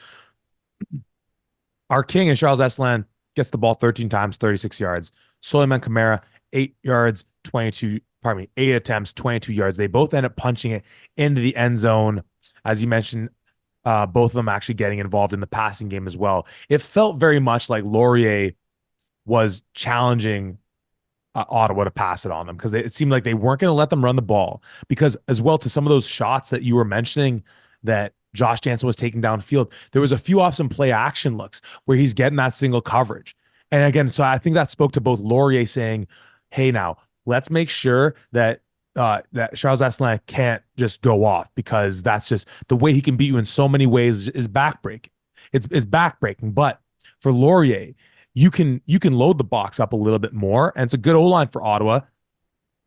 Our king is Charles Eslan gets the ball 13 times, 36 yards. Suleiman Kamara, 8 yards, 8 attempts, 22 yards. They both end up punching it into the end zone. As you mentioned, both of them actually getting involved in the passing game as well. It felt very much like Laurier was challenging Ottawa to pass it on them because it seemed like they weren't going to let them run the ball. Because as well, to some of those shots that you were mentioning that Josh Jansen was taking downfield, there was a few off some play action looks where he's getting that single coverage. And again, so I think that spoke to both Laurier saying, hey, now let's make sure that that Charles Asselin can't just go off, because that's just the way he can beat you in so many ways is backbreaking. It's backbreaking. But for Laurier, you can load the box up a little bit more. And it's a good O-line for Ottawa,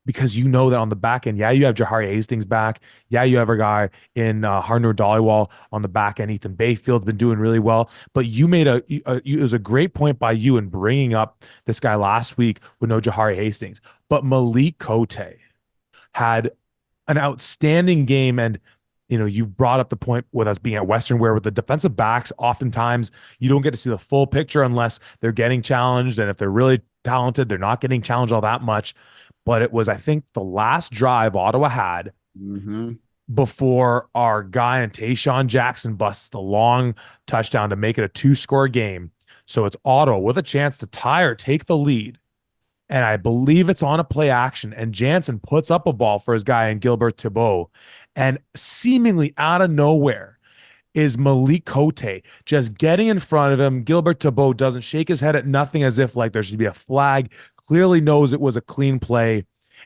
because you know that on the back end, yeah, you have Jahari Hastings back. Yeah, you have a guy in Harnour Dhaliwal on the back end. Ethan Bayfield's been doing really well. But you made it was a great point by you in bringing up this guy last week with no Jahari Hastings. But Malik Cote had an outstanding game. And, you know, you brought up the point with us being at Western, where with the defensive backs, oftentimes you don't get to see the full picture unless they're getting challenged. And if they're really talented, they're not getting challenged all that much. But it was, I think, the last drive Ottawa had before our guy and Tayshawn Jackson busts the long touchdown to make it a 2-score game. So it's Ottawa with a chance to tie or take the lead. And I believe it's on a play action. And Jansen puts up a ball for his guy in Gilbert Thibault. And seemingly out of nowhere is Malik Cote just getting in front of him. Gilbert Thibault doesn't shake his head at nothing, as if like there should be a flag. Clearly knows it was a clean play.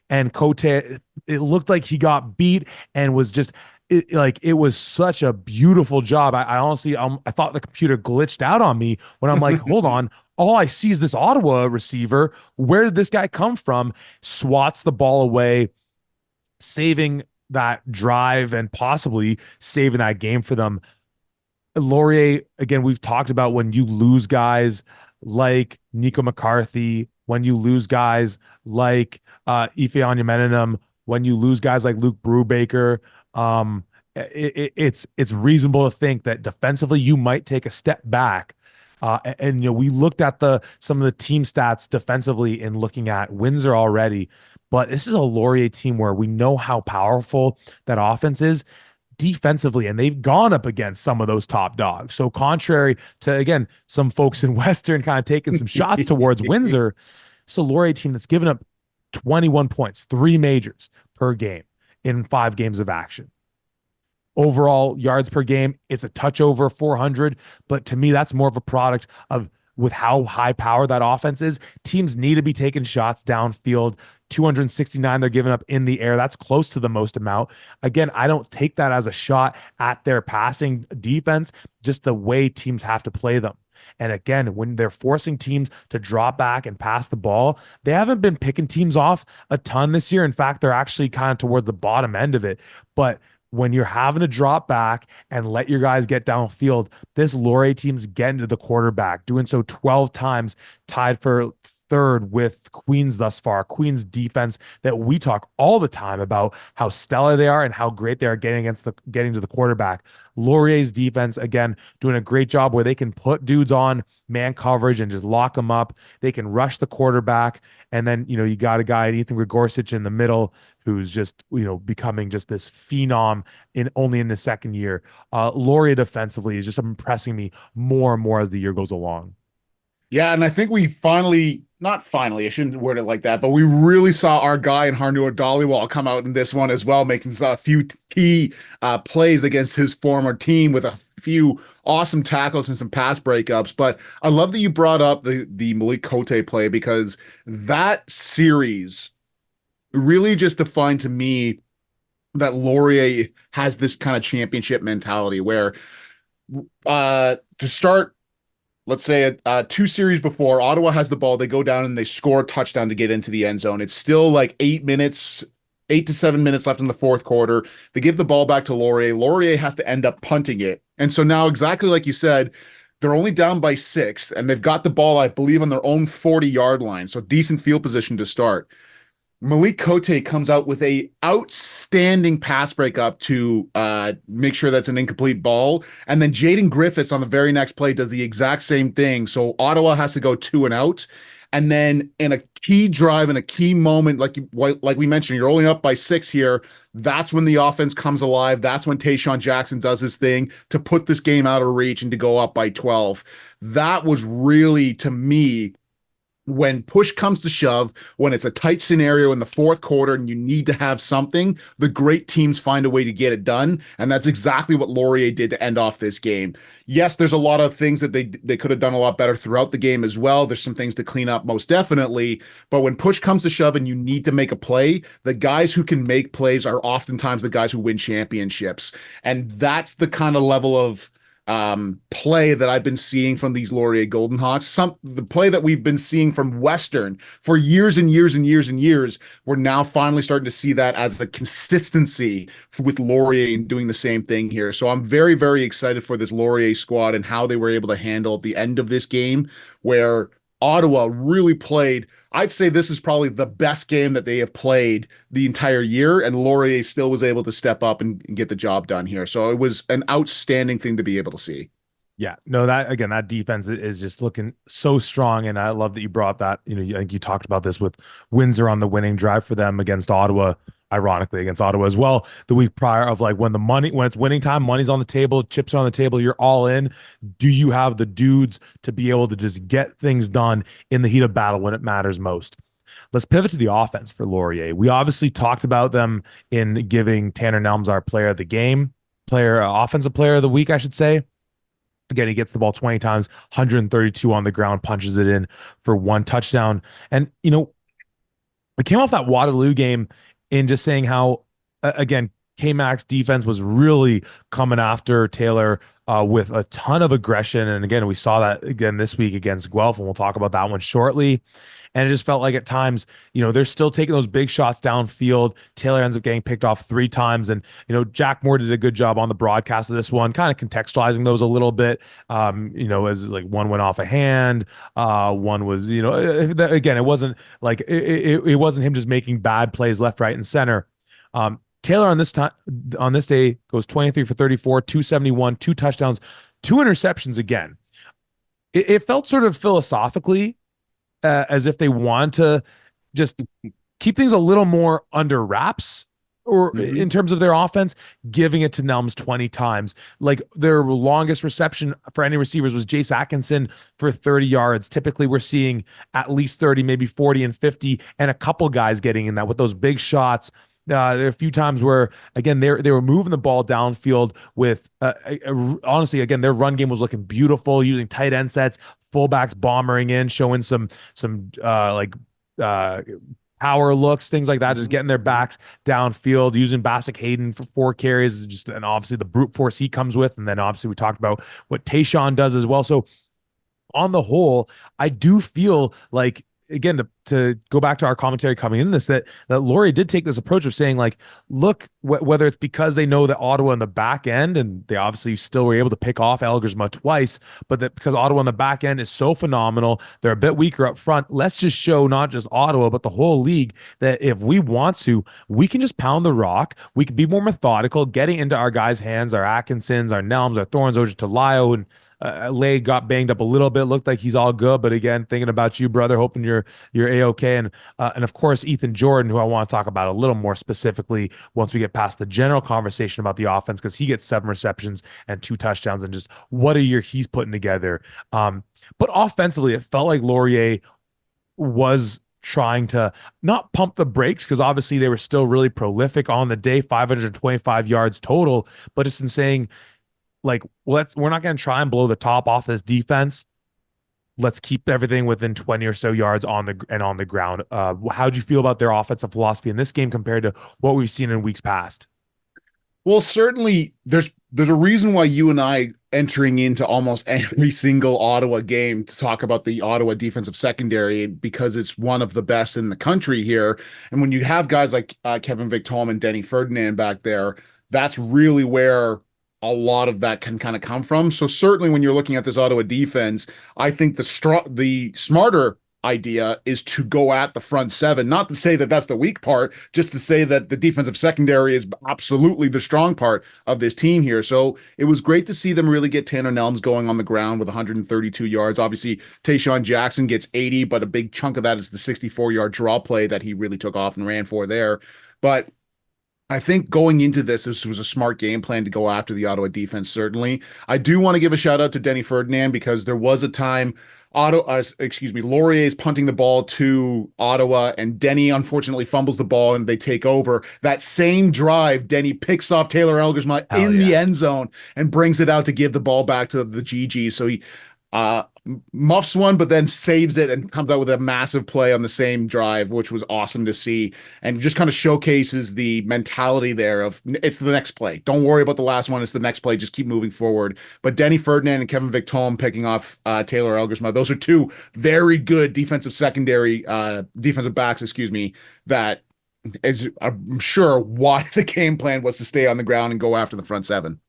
And Cote, it looked like he got beat and was just it was such a beautiful job. I honestly, I thought the computer glitched out on me when I'm like, hold on. All I see is this Ottawa receiver. Where did this guy come from? Swats the ball away, saving that drive and possibly saving that game for them. Laurier, again, we've talked about when you lose guys like Nico McCarthy, when you lose guys like Ife Onyemenenam, when you lose guys like Luke Brubaker, it's reasonable to think that defensively you might take a step back. And you know, we looked at the some of the team stats defensively in looking at Windsor already, but this is a Laurier team where we know how powerful that offense is defensively, and they've gone up against some of those top dogs. So contrary to, again, some folks in Western kind of taking some shots towards Windsor, it's a Laurier team that's given up 21 points, 3 majors per game in 5 games of action. Overall yards per game, it's a touch over 400, but to me, that's more of a product of with how high power that offense is. Teams need to be taking shots downfield. 269 they're giving up in the air. That's close to the most amount. Again, I don't take that as a shot at their passing defense, just the way teams have to play them. And again, when they're forcing teams to drop back and pass the ball, they haven't been picking teams off a ton this year. In fact, they're actually kind of toward the bottom end of it. But when you're having to drop back and let your guys get downfield, this Laurier team's getting to the quarterback, doing so 12 times, tied for third with Queens thus far. Queens defense that we talk all the time about how stellar they are and how great they are getting to the quarterback. Laurier's defense, again, doing a great job where they can put dudes on man coverage and just lock them up. They can rush the quarterback. And then, you know, you got a guy, Ethan Gregorcic, in the middle who's just, you know, becoming just this phenom only in the second year. Laurier defensively is just impressing me more and more as the year goes along. Yeah, and I think we finally, not finally, I shouldn't word it like that, but we really saw our guy in Harnur Dhaliwal come out in this one as well, making a few key plays against his former team with a few awesome tackles and some pass breakups. But I love that you brought up the Malik Cote play, because that series really just defined to me that Laurier has this kind of championship mentality where to start, let's say 2 series before, Ottawa has the ball, they go down and they score a touchdown to get into the end zone. It's still like 8 to 7 minutes left in the fourth quarter. They give the ball back to Laurier. Laurier has to end up punting it. And so now, exactly like you said, they're only down by 6, and they've got the ball, I believe, on their own 40-yard line. So decent field position to start. Malik Cote comes out with a outstanding pass breakup to make sure that's an incomplete ball. And then Jaden Griffiths on the very next play does the exact same thing. So Ottawa has to go 2 and out. And then in a key drive, in a key moment, like we mentioned, you're only up by 6 here. That's when the offense comes alive. That's when Tayshaun Jackson does his thing to put this game out of reach and to go up by 12. That was really, to me, when push comes to shove, when it's a tight scenario in the fourth quarter and you need to have something, the great teams find a way to get it done. And that's exactly what Laurier did to end off this game. Yes, there's a lot of things that they could have done a lot better throughout the game as well. There's some things to clean up, most definitely. But when push comes to shove and you need to make a play, the guys who can make plays are oftentimes the guys who win championships. And that's the kind of level of play that I've been seeing from these Laurier Golden Hawks. The play that we've been seeing from Western for years and years and years and years, we're now finally starting to see that as a consistency with Laurier and doing the same thing here. So I'm very, very excited for this Laurier squad and how they were able to handle the end of this game, where Ottawa really played. I'd say this is probably the best game that they have played the entire year, and Laurier still was able to step up and get the job done here. So it was an outstanding thing to be able to see. Yeah, no, that defense is just looking so strong, and I love that you brought that. You know, I think you talked about this with Windsor on the winning drive for them against Ottawa, ironically against Ottawa as well, the week prior, of like when it's winning time, money's on the table, chips are on the table, you're all in. Do you have the dudes to be able to just get things done in the heat of battle when it matters most? Let's pivot to the offense for Laurier. We obviously talked about them in giving Tanner Nelms our player of the game, offensive player of the week, I should say. Again, he gets the ball 20 times, 132 on the ground, punches it in for 1 touchdown. And, you know, we came off that Waterloo game in just saying how, again, K-Mac's defense was really coming after Taylor with a ton of aggression. And again, we saw that again this week against Guelph, and we'll talk about that one shortly. And it just felt like at times, they're still taking those big shots downfield. Taylor ends up getting picked off 3 times. And, Jack Moore did a good job on the broadcast of this one, kind of contextualizing those a little bit. As like one went off a hand. One was, again, it wasn't like it wasn't him just making bad plays left, right, and center. Taylor on this day goes 23 for 34, 271, 2 touchdowns, 2 interceptions again. It felt sort of philosophically as if they want to just keep things a little more under wraps or in terms of their offense, giving it to Nelms 20 times. Like their longest reception for any receivers was Jace Atkinson for 30 yards. Typically we're seeing at least 30, maybe 40 and 50, and a couple guys getting in that with those big shots. There are a few times where, again, they were moving the ball downfield with, honestly, again, their run game was looking beautiful, using tight end sets, fullbacks bombering in, showing some power looks, things like that, just getting their backs downfield, using Bassick Hayden for 4 carries, and obviously the brute force he comes with. And then obviously we talked about what Tayshawn does as well. So on the whole, I do feel like, again, to go back to our commentary coming in this, that Laurier did take this approach of saying, like, look, whether it's because they know that Ottawa in the back end, and they obviously still were able to pick off Elgersma twice, but that because Ottawa in the back end is so phenomenal, they're a bit weaker up front. Let's just show not just Ottawa, but the whole league that if we want to, we can just pound the rock. We can be more methodical, getting into our guys' hands, our Atkinsons, our Nelms, our Thorns, Oja Talayo, and Lay got banged up a little bit. Looked like he's all good, but again, thinking about you, brother, hoping you're A-okay. And of course, Ethan Jordan, who I want to talk about a little more specifically once we get past the general conversation about the offense, because he gets 7 receptions and 2 touchdowns, and just what a year he's putting together. But offensively, it felt like Laurier was trying to not pump the brakes, because obviously they were still really prolific on the day, 525 yards total, but just in saying, like, we're not going to try and blow the top off this defense. Let's keep everything within 20 or so yards on the ground. How'd you feel about their offensive philosophy in this game compared to what we've seen in weeks past? Well, certainly there's a reason why you and I entering into almost every single Ottawa game to talk about the Ottawa defensive secondary, because it's one of the best in the country here. And when you have guys like Kevin Victome and Denny Ferdinand back there, that's really where a lot of that can kind of come from. So certainly when you're looking at this Ottawa defense, I think the smarter idea is to go at the front 7, not to say that that's the weak part, just to say that the defensive secondary is absolutely the strong part of this team here. So it was great to see them really get Tanner Nelms going on the ground with 132 yards. Obviously, Tayshawn Jackson gets 80, but a big chunk of that is the 64-yard draw play that he really took off and ran for there. But I think going into this was a smart game plan to go after the Ottawa defense, certainly. I do want to give a shout out to Denny Ferdinand, because there was a time Laurier is punting the ball to Ottawa, and Denny unfortunately fumbles the ball and they take over. That same drive, Denny picks off Taylor Elgersma the end zone and brings it out to give the ball back to the GG. So he muffs one, but then saves it and comes out with a massive play on the same drive, which was awesome to see, and just kind of showcases the mentality there of it's the next play. Don't worry about the last one. It's the next play. Just keep moving forward. But Denny Ferdinand and Kevin Victome picking off Taylor Elgersma. Those are 2 very good defensive backs, that is, I'm sure, why the game plan was to stay on the ground and go after the front 7.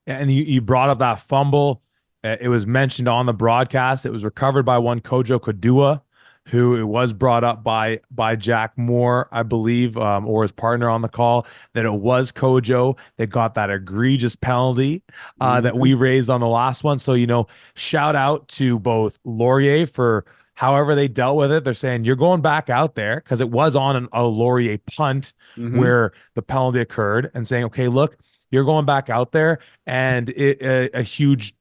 And you brought up that fumble. It was mentioned on the broadcast. It was recovered by one Kojo Kodua, who it was brought up by Jack Moore, I believe, or his partner on the call, that it was Kojo that got that egregious penalty that we raised on the last one. So, shout out to both Laurier for however they dealt with it. They're saying you're going back out there, because it was on a Laurier punt where the penalty occurred, and saying, okay, look, You're going back out there and a huge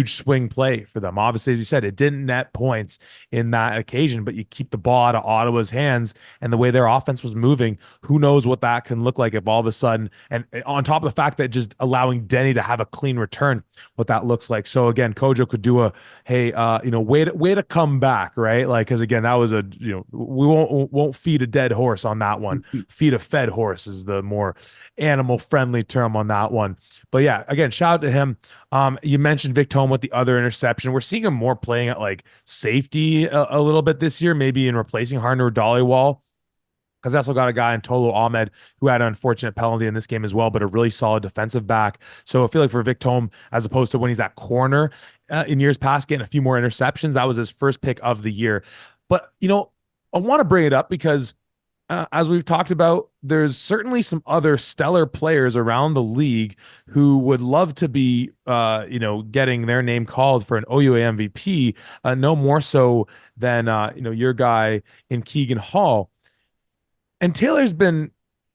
swing play for them. Obviously, as you said, it didn't net points in that occasion, but you keep the ball out of Ottawa's hands and the way their offense was moving, who knows what that can look like if all of a sudden, and on top of the fact that just allowing Denny to have a clean return, what that looks like. So again, Kojo could do a, hey, way to come back, right? Like, because again, that was we won't feed a dead horse on that one. Feed a fed horse is the more animal friendly term on that one. But yeah, again, shout out to him. You mentioned Vic Tome with the other interception. We're seeing him more playing at like safety a little bit this year, maybe in replacing Harner Dollywall. Because I also got a guy in Tolo Ahmed who had an unfortunate penalty in this game as well, but a really solid defensive back. So I feel like for Vic Tome, as opposed to when he's at corner in years past, getting a few more interceptions, that was his first pick of the year. But, I want to bring it up because as we've talked about, there's certainly some other stellar players around the league who would love to be, getting their name called for an OUA MVP, no more so than, your guy in Keegan Hall. And Taylor's been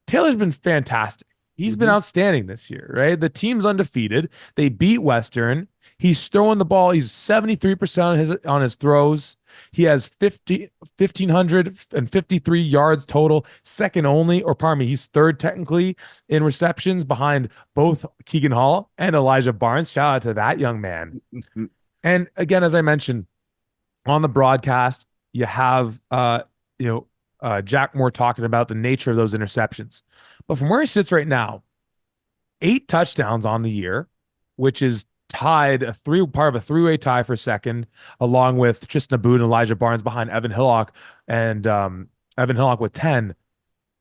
fantastic. He's been outstanding this year, right? The team's undefeated. They beat Western. He's throwing the ball. He's 73% on his throws. He has 1,553 yards total, second only, or pardon me, he's third technically in receptions behind both Keegan Hall and Elijah Barnes. Shout out to that young man. And again, as I mentioned on the broadcast, you have Jack Moore talking about the nature of those interceptions. But from where he sits right now, 8 touchdowns on the year, which is tied part of a three-way tie for second, along with Tristan Aboud and Elijah Barnes behind Evan Hillock, and Evan Hillock with 10,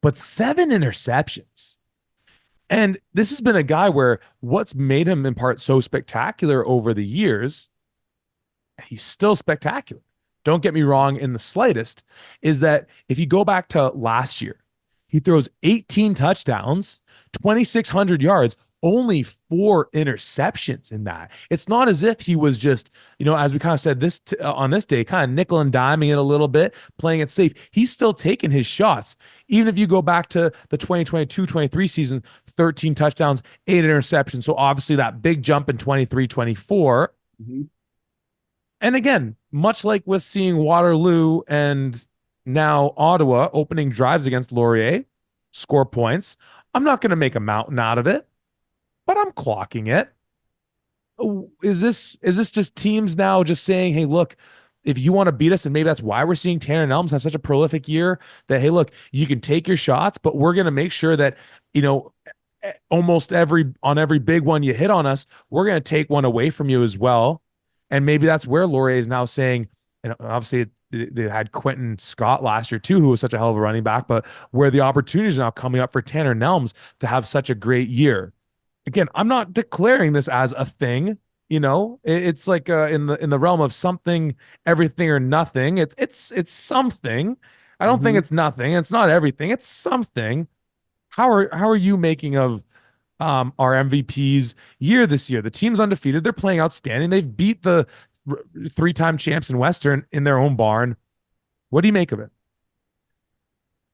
but 7 interceptions. And this has been a guy where what's made him in part so spectacular over the years, he's still spectacular. Don't get me wrong in the slightest, is that if you go back to last year, he throws 18 touchdowns, 2,600 yards, only 4 interceptions in that. It's not as if he was just, as we kind of said on this day, kind of nickel and diming it a little bit, playing it safe. He's still taking his shots. Even if you go back to the 2022-23 season, 13 touchdowns, 8 interceptions. So obviously that big jump in 23-24. Mm-hmm. And again, much like with seeing Waterloo and now Ottawa opening drives against Laurier, score points, I'm not going to make a mountain out of it, but I'm clocking it. Is this just teams now just saying, hey, look, if you want to beat us, and maybe that's why we're seeing Tanner Nelms have such a prolific year, that, hey, look, you can take your shots, but we're going to make sure that, almost on every big one you hit on us, we're going to take one away from you as well. And maybe that's where Laurier is now saying, and obviously they had Quentin Scott last year too, who was such a hell of a running back, but where the opportunities are now coming up for Tanner Nelms to have such a great year. Again, I'm not declaring this as a thing, it's like in the realm of something, everything or nothing. It's something. I don't think it's nothing. It's not everything. It's something. How are you making of our MVP's year this year? The team's undefeated. They're playing outstanding. They've beat the 3-time champs in Western in their own barn. What do you make of it?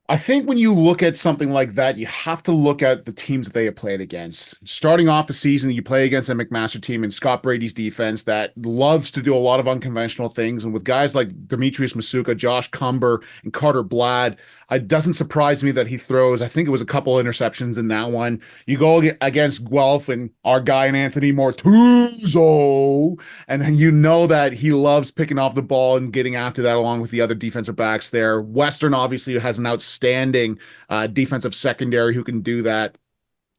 I think when you look at something like that, you have to look at the teams that they have played against. Starting off the season, you play against a McMaster team and Scott Brady's defense that loves to do a lot of unconventional things. And with guys like Demetrius Masuka, Josh Cumber, and Carter Blad, it doesn't surprise me that he throws, I think it was a couple interceptions in that one. You go against Guelph and our guy in Anthony Mortuzo, and then you know that he loves picking off the ball and getting after that along with the other defensive backs there. Western obviously has an outstanding defensive secondary who can do that.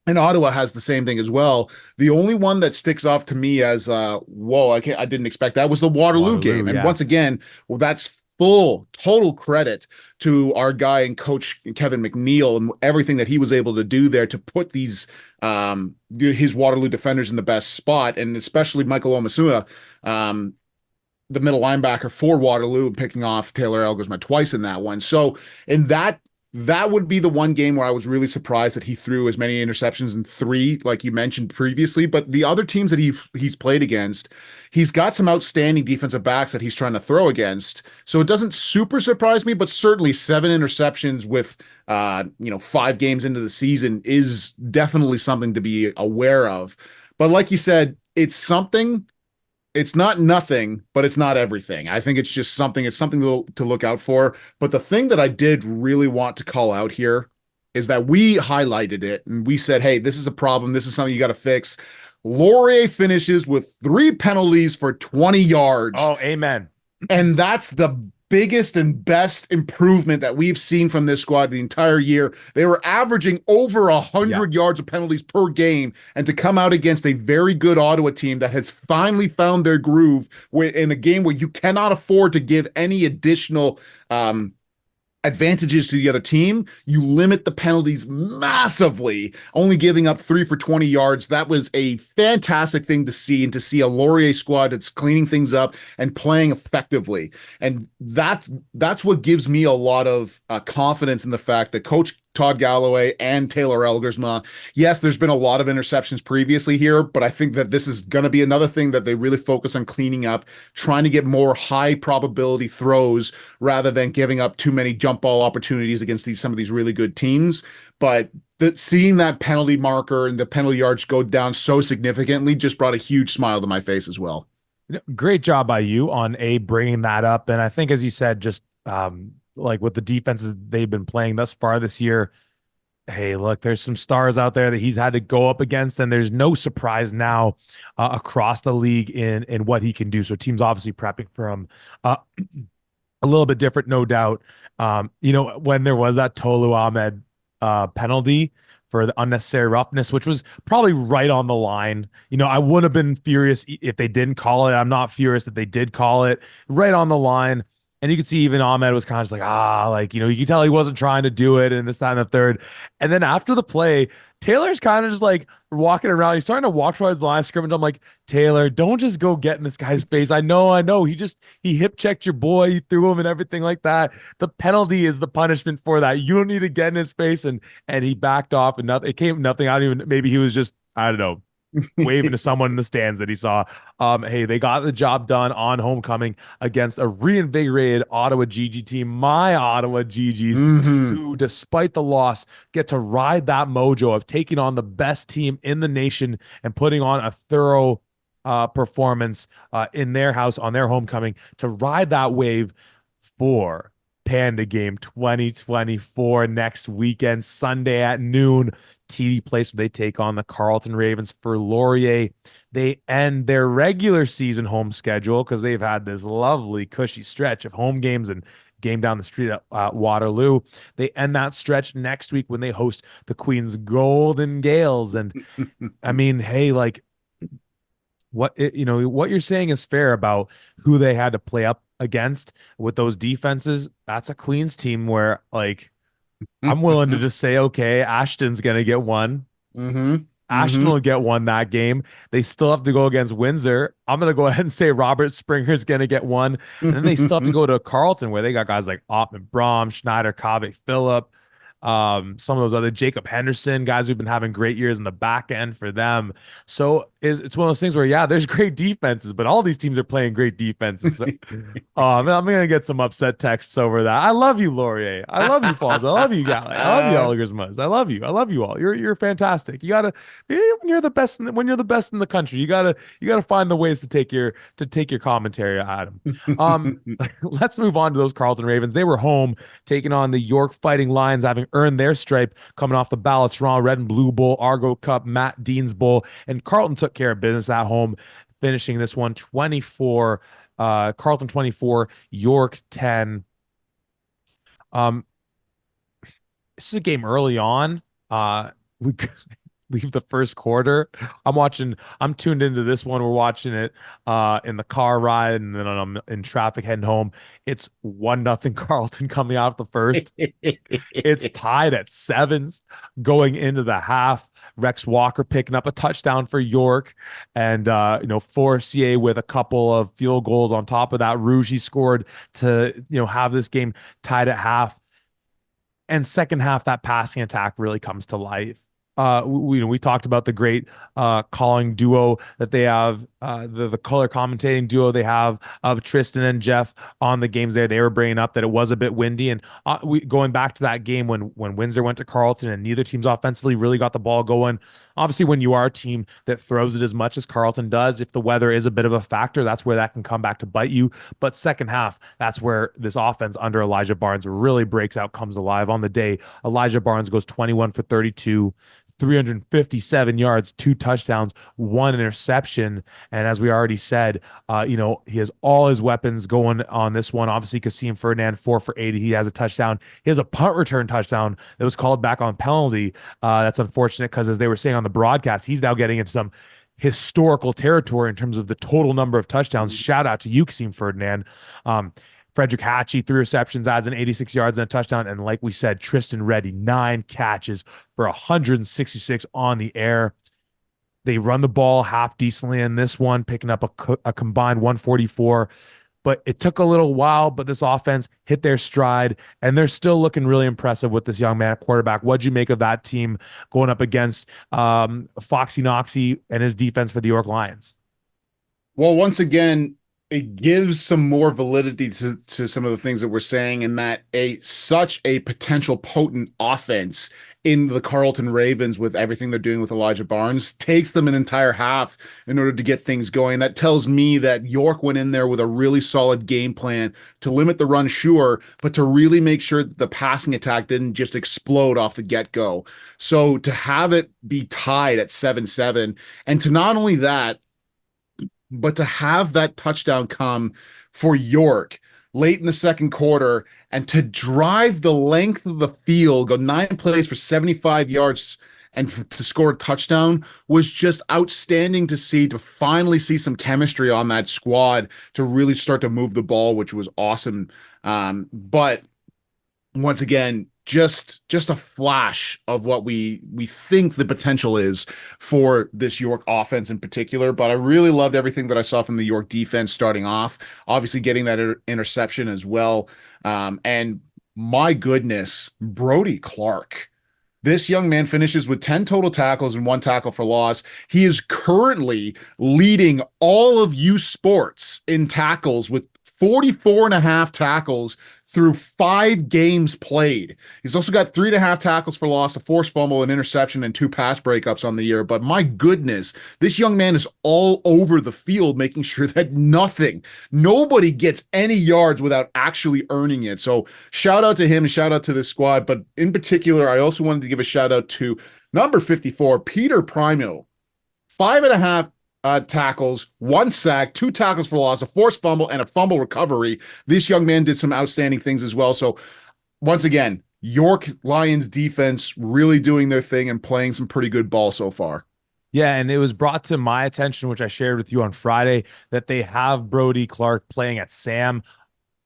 And Ottawa has the same thing as well. The only one that sticks off to me as, I didn't expect that, was the Waterloo game. And once again, that's full total credit to our guy and coach Kevin McNeil and everything that he was able to do there to put these his Waterloo defenders in the best spot, and especially Michael Omasuna, the middle linebacker for Waterloo, picking off Taylor Elgersma twice in that one. So in that that would be the one game where I was really surprised that he threw as many interceptions in three, like you mentioned previously. But the other teams that he's played against, he's got some outstanding defensive backs that he's trying to throw against. So it doesn't super surprise me, but certainly seven interceptions with 5 games into the season is definitely something to be aware of. But like you said, it's something. It's not nothing, but it's not everything. I think it's just something. It's something to look out for. But the thing that I did really want to call out here is that we highlighted it and we said, hey, this is a problem. This is something you got to fix. Laurier finishes with 3 penalties for 20 yards. Oh, amen. And that's the biggest and best improvement that we've seen from this squad the entire year. They were averaging over 100 yards of penalties per game, and to come out against a very good Ottawa team that has finally found their groove in a game where you cannot afford to give any additional advantages to the other team, you limit the penalties massively, only giving up 3 for 20 yards. That was a fantastic thing to see, and to see a Laurier squad that's cleaning things up and playing effectively. And that's what gives me a lot of confidence in the fact that Coach Todd Galloway and Taylor Elgersma, yes, there's been a lot of interceptions previously here, but I think that this is going to be another thing that they really focus on cleaning up, trying to get more high probability throws rather than giving up too many jump ball opportunities against some of these really good teams. But seeing that penalty marker and the penalty yards go down so significantly just brought a huge smile to my face as well. Great job by you on bringing that up. And I think, as you said, just like with the defenses they've been playing thus far this year, hey, look, there's some stars out there that he's had to go up against, and there's no surprise now across the league in what he can do. So teams obviously prepping for him a little bit different, no doubt. When there was that Tolu Ahmed penalty for the unnecessary roughness, which was probably right on the line. I wouldn't have been furious if they didn't call it. I'm not furious that they did call it, right on the line. And you could see even Ahmed was kind of just like, you could tell he wasn't trying to do it, and this, that, and the third. And then after the play, Taylor's kind of just like walking around. He's starting to walk towards the line of scrimmage. I'm like, Taylor, don't just go get in this guy's face. I know. He hip checked your boy, he threw him and everything like that. The penalty is the punishment for that. You don't need to get in his face. And he backed off, and nothing. It came nothing. I don't even. Maybe he was just, I don't know, waving to someone in the stands that he saw. Hey, they got the job done on homecoming against a reinvigorated Ottawa GG team, my Ottawa GGs, who, despite the loss, get to ride that mojo of taking on the best team in the nation and putting on a thorough performance in their house on their homecoming, to ride that wave for Panda Game 2024 next weekend, Sunday at noon. TD Place, where they take on the Carleton Ravens. For Laurier, they end their regular season home schedule because they've had this lovely cushy stretch of home games and game down the street at Waterloo. They end that stretch next week when they host the Queens Golden Gales. And I mean, hey, like, what you're saying is fair about who they had to play up against with those defenses. That's a Queens team where, like, I'm willing to just say, okay, Ashton's going to get one. Ashton will get one that game. They still have to go against Windsor. I'm going to go ahead and say Robert Springer's going to get one. And then they still have to go to Carleton, where they got guys like Ottman Brom, Schneider, Kave, Phillip, some of those other Jacob Henderson, guys who've been having great years in the back end for them. So it's one of those things where, yeah, there's great defenses, but all these teams are playing great defenses. So, I'm going to get some upset texts over that. I love you, Laurier. I love you, Falls. I love you, Galley. I love you, Elgersma. I love you. I love you all. You're fantastic. You gotta, when you're the best in the country, you gotta find the ways to take your commentary at them. Let's move on to those Carleton Ravens. They were home taking on the York Fighting Lions, having earned their stripe coming off the Ballot Toronto Red and Blue Bowl, Argo Cup, Matt Dean's Bowl, and Carleton took care of business at home, finishing this one 24, Carleton 24, York 10. This is a game early on. We leave the first quarter. I'm tuned into this one. We're watching it in the car ride, and then I'm in traffic heading home. It's 1-0 Carleton coming out of the first. It's tied at 7s going into the half. Rex Walker picking up a touchdown for York, and Forcier with a couple of field goals on top of that. Rouge, he scored to have this game tied at half. And second half, that passing attack really comes to life. We talked about the great calling duo that they have, the color commentating duo they have of Tristan and Jeff on the games there. They were bringing up that it was a bit windy, and we going back to that game when Windsor went to Carleton and neither team's offensively really got the ball going. Obviously, when you are a team that throws it as much as Carleton does, if the weather is a bit of a factor, that's where that can come back to bite you. But second half, that's where this offense under Elijah Barnes really breaks out, comes alive. On the day, Elijah Barnes goes 21 for 32, 357 yards, 2 touchdowns, 1 interception. And as we already said, he has all his weapons going on this one. Obviously, Kasim Ferdinand, 4 for 80. He has a touchdown. He has a punt return touchdown that was called back on penalty. That's unfortunate because, as they were saying on the broadcast, he's now getting into some historical territory in terms of the total number of touchdowns. Shout out to you, Kasim Ferdinand. Frederick Hatchie, 3 receptions, adds an 86 yards and a touchdown. And like we said, Tristan Reddy, 9 catches for 166 on the air. They run the ball half decently in this one, picking up a combined 144. But it took a little while, but this offense hit their stride, and they're still looking really impressive with this young man at quarterback. What'd you make of that team going up against Foxy Noxie and his defense for the York Lions? Well, once again, it gives some more validity to some of the things that we're saying, and that such a potential potent offense in the Carleton Ravens, with everything they're doing with Elijah Barnes, takes them an entire half in order to get things going. That tells me that York went in there with a really solid game plan to limit the run, sure, but to really make sure that the passing attack didn't just explode off the get-go. So to have it be tied at 7-7, and to not only that, but to have that touchdown come for York late in the second quarter and to drive the length of the field, go 9 plays for 75 yards and to score a touchdown was just outstanding to see, to finally see some chemistry on that squad to really start to move the ball, which was awesome. But once again, just a flash of what we think the potential is for this York offense in particular. But I really loved everything that I saw from the York defense starting off, obviously getting that interception as well. And my goodness, Brody Clark. This young man finishes with 10 total tackles and 1 tackle for loss. He is currently leading all of U Sports in tackles with 44 and a half tackles through 5 games played. He's also got 3.5 tackles for loss, a forced fumble, an interception, and 2 pass breakups on the year. But my goodness, this young man is all over the field, making sure that nobody gets any yards without actually earning it. So shout out to him and shout out to this squad. But in particular, I also wanted to give a shout out to number 54, Peter Primo. 5.5 tackles, 1 sack, 2 tackles for loss, a forced fumble, and a fumble recovery. This young man did some outstanding things as well. So once again, York Lions defense really doing their thing and playing some pretty good ball so far. Yeah, and it was brought to my attention, which I shared with you on Friday, that they have Brody Clark playing at Sam.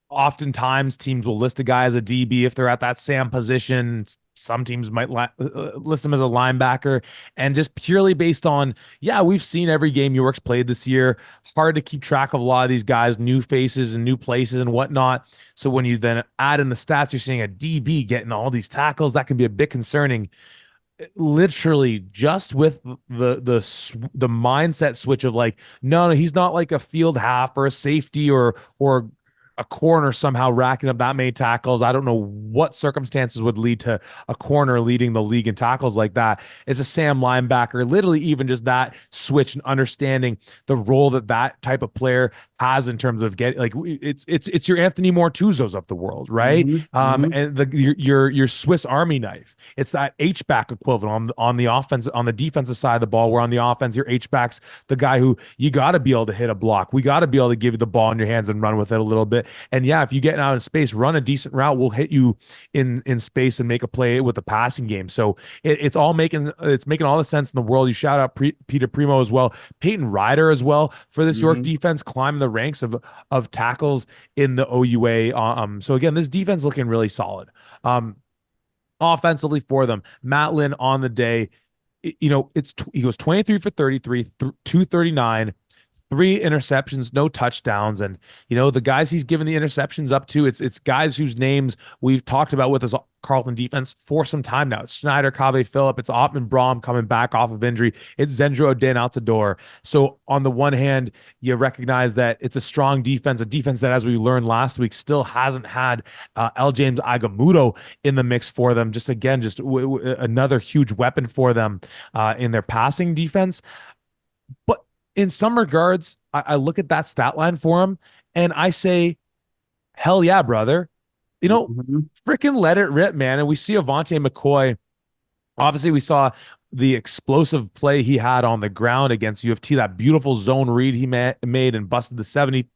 Oftentimes, teams will list a guy as a DB if they're at that Sam position. Some teams might list him as a linebacker, and just purely based on, yeah, we've seen every game York's played this year. Hard to keep track of a lot of these guys, new faces and new places and whatnot. So when you then add in the stats, you're seeing a DB getting all these tackles. That can be a bit concerning. Literally, just with the mindset switch of like, no, he's not like a field half or a safety or a corner somehow racking up that many tackles. I don't know what circumstances would lead to a corner leading the league in tackles like that. It's a Sam linebacker. Literally, even just that switch and understanding the role that type of player has in terms of getting, like, it's your Anthony Mortuzos of the world, right? And your Swiss Army knife. It's that H back equivalent on the offense, on the defensive side of the ball. Where on the offense, your H back's the guy who you got to be able to hit a block. We got to be able to give you the ball in your hands and run with it a little bit. And yeah, if you get out of space, run a decent route, we'll hit you in space and make a play with the passing game. So it's making all the sense in the world. You shout out Peter Primo as well, Peyton Ryder as well for this York defense, climbing the ranks of tackles in the OUA. So again, this defense looking really solid. Offensively for them, Matt Lynn on the day, he goes 23 for 33, 239, three interceptions, no touchdowns. And, the guys he's given the interceptions up to, it's guys whose names we've talked about with his Carleton defense for some time now. It's Schneider, Kave Phillip, it's Ottman Braum coming back off of injury. It's Zendro Odin out the door. So on the one hand, you recognize that it's a strong defense, a defense that, as we learned last week, still hasn't had L. James Agamudo in the mix for them. Just again, another huge weapon for them in their passing defense. But in some regards, I look at that stat line for him and I say, hell yeah, brother. Freaking let it rip, man. And we see Avante McCoy. Obviously, we saw the explosive play he had on the ground against U of T, that beautiful zone read he made and busted the 70+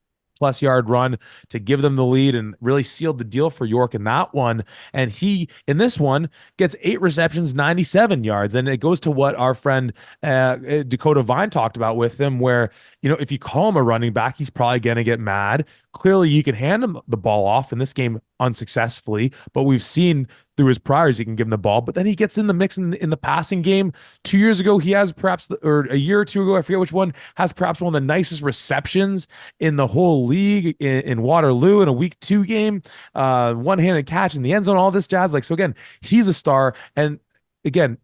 yard run to give them the lead and really sealed the deal for York in that one. And he, in this one, gets 8 receptions, 97 yards. And it goes to what our friend Dakota Vine talked about with him, where, if you call him a running back, he's probably going to get mad. Clearly, you can hand him the ball off in this game unsuccessfully, but we've seen through his priors he can give him the ball. But then he gets in the mix in the passing game. 2 years ago, he has perhaps, or a year or two ago, I forget which one, has perhaps one of the nicest receptions in the whole league in Waterloo in a week 2 game, one-handed catch in the end zone, all this jazz. So again, he's a star. And again,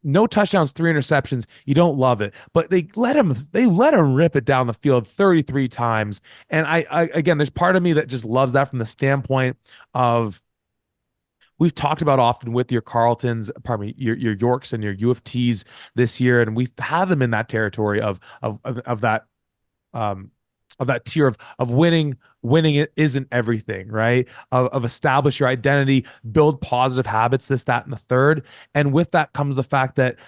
no touchdowns, 3 interceptions. You don't love it, but they let him rip it down the field 33 times. And I again, there's part of me that just loves that from the standpoint of, we've talked about often with your Carletons, pardon me, your Yorks and your U of T's this year, and we've had them in that territory of that tier of winning. Winning it isn't everything, right? Of establish your identity, build positive habits, this, that, and the third. And with that comes the fact that,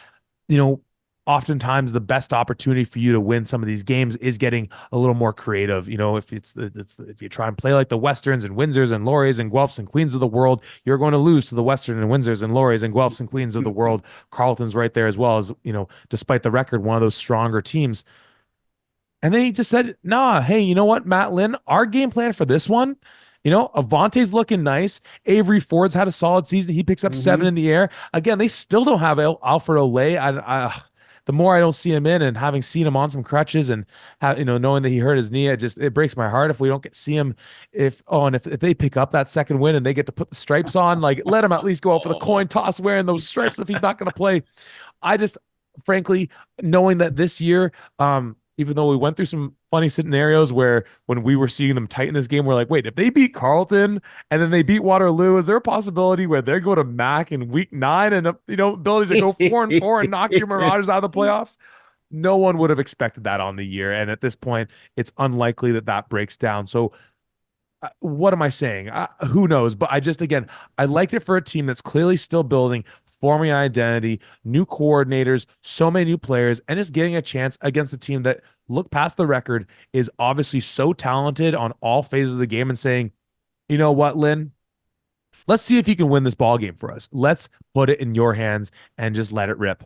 oftentimes the best opportunity for you to win some of these games is getting a little more creative. If you try and play like the Westerns and Windsors and Laureys and Guelphs and Queens of the world, you're going to lose to the Western and Windsors and Laureys and Guelphs and Queens of the world. Carleton's right there as well, as, despite the record, one of those stronger teams. And then he just said, nah, hey, you know what, Matt Lynn, our game plan for this one, Avante's looking nice. Avery Ford's had a solid season. He picks up 7 in the air. Again, they still don't have Alfred Olay. The more I don't see him in, and having seen him on some crutches and knowing that he hurt his knee, it breaks my heart if we don't see him. If they pick up that second win and they get to put the stripes on, let him at least go out for the coin toss wearing those stripes if he's not going to play. I just, frankly, knowing that this year, even though we went through some funny scenarios where when we were seeing them tighten this game, we're like, wait, if they beat Carleton and then they beat Waterloo, is there a possibility where they go to MAC in week 9 and ability to go 4-4 and knock your Marauders out of the playoffs? No one would have expected that on the year. And at this point, it's unlikely that breaks down. So what am I saying? Who knows? But I liked it for a team that's clearly still building, forming an identity, new coordinators, so many new players, and is getting a chance against a team that, look past the record, is obviously so talented on all phases of the game, and saying, you know what, Lynn, let's see if you can win this ball game for us. Let's put it in your hands and just let it rip.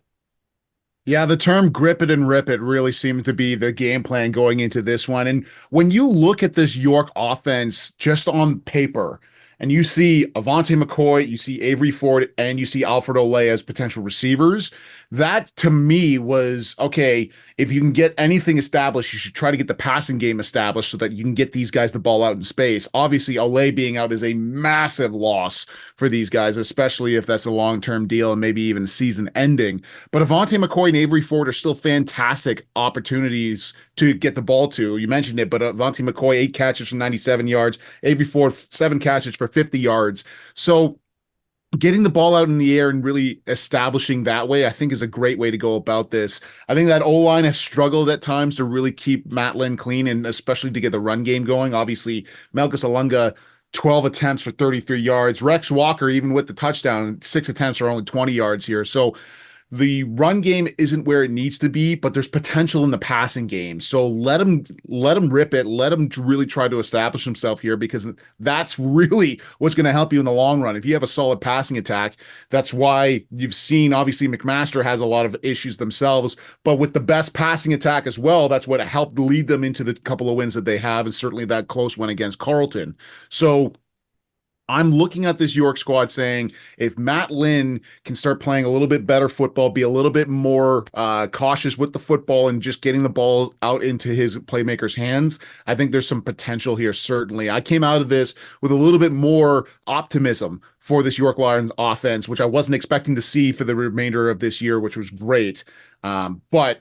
Yeah, the term grip it and rip it really seemed to be the game plan going into this one. And when you look at this York offense just on paper, and you see Avante McCoy, you see Avery Ford, and you see Alfred Olay as potential receivers, that to me was, okay, if you can get anything established, you should try to get the passing game established so that you can get these guys the ball out in space. Obviously, Olay being out is a massive loss for these guys, especially if that's a long-term deal and maybe even season ending. But Avante McCoy and Avery Ford are still fantastic opportunities to get the ball to. You mentioned it, but Avante McCoy, 8 catches for 97 yards, Avery Ford, 7 catches for 50 yards. So getting the ball out in the air and really establishing that way, I think, is a great way to go about this. I think that O-line has struggled at times to really keep Matt Lynn clean, and especially to get the run game going. Obviously, Melchus Alunga, 12 attempts for 33 yards. Rex Walker, even with the touchdown, 6 attempts for only 20 yards here. So the run game isn't where it needs to be, but there's potential in the passing game. So let him rip it. Let him really try to establish himself here, because that's really what's going to help you in the long run. If you have a solid passing attack, that's why you've seen, obviously, McMaster has a lot of issues themselves, but with the best passing attack as well, that's what helped lead them into the couple of wins that they have, and certainly that close one against Carleton. So I'm looking at this York squad saying if Matt Lynn can start playing a little bit better football, be a little bit more cautious with the football and just getting the ball out into his playmakers' hands, I think there's some potential here, certainly. I came out of this with a little bit more optimism for this York Lions offense, which I wasn't expecting to see for the remainder of this year, which was great. But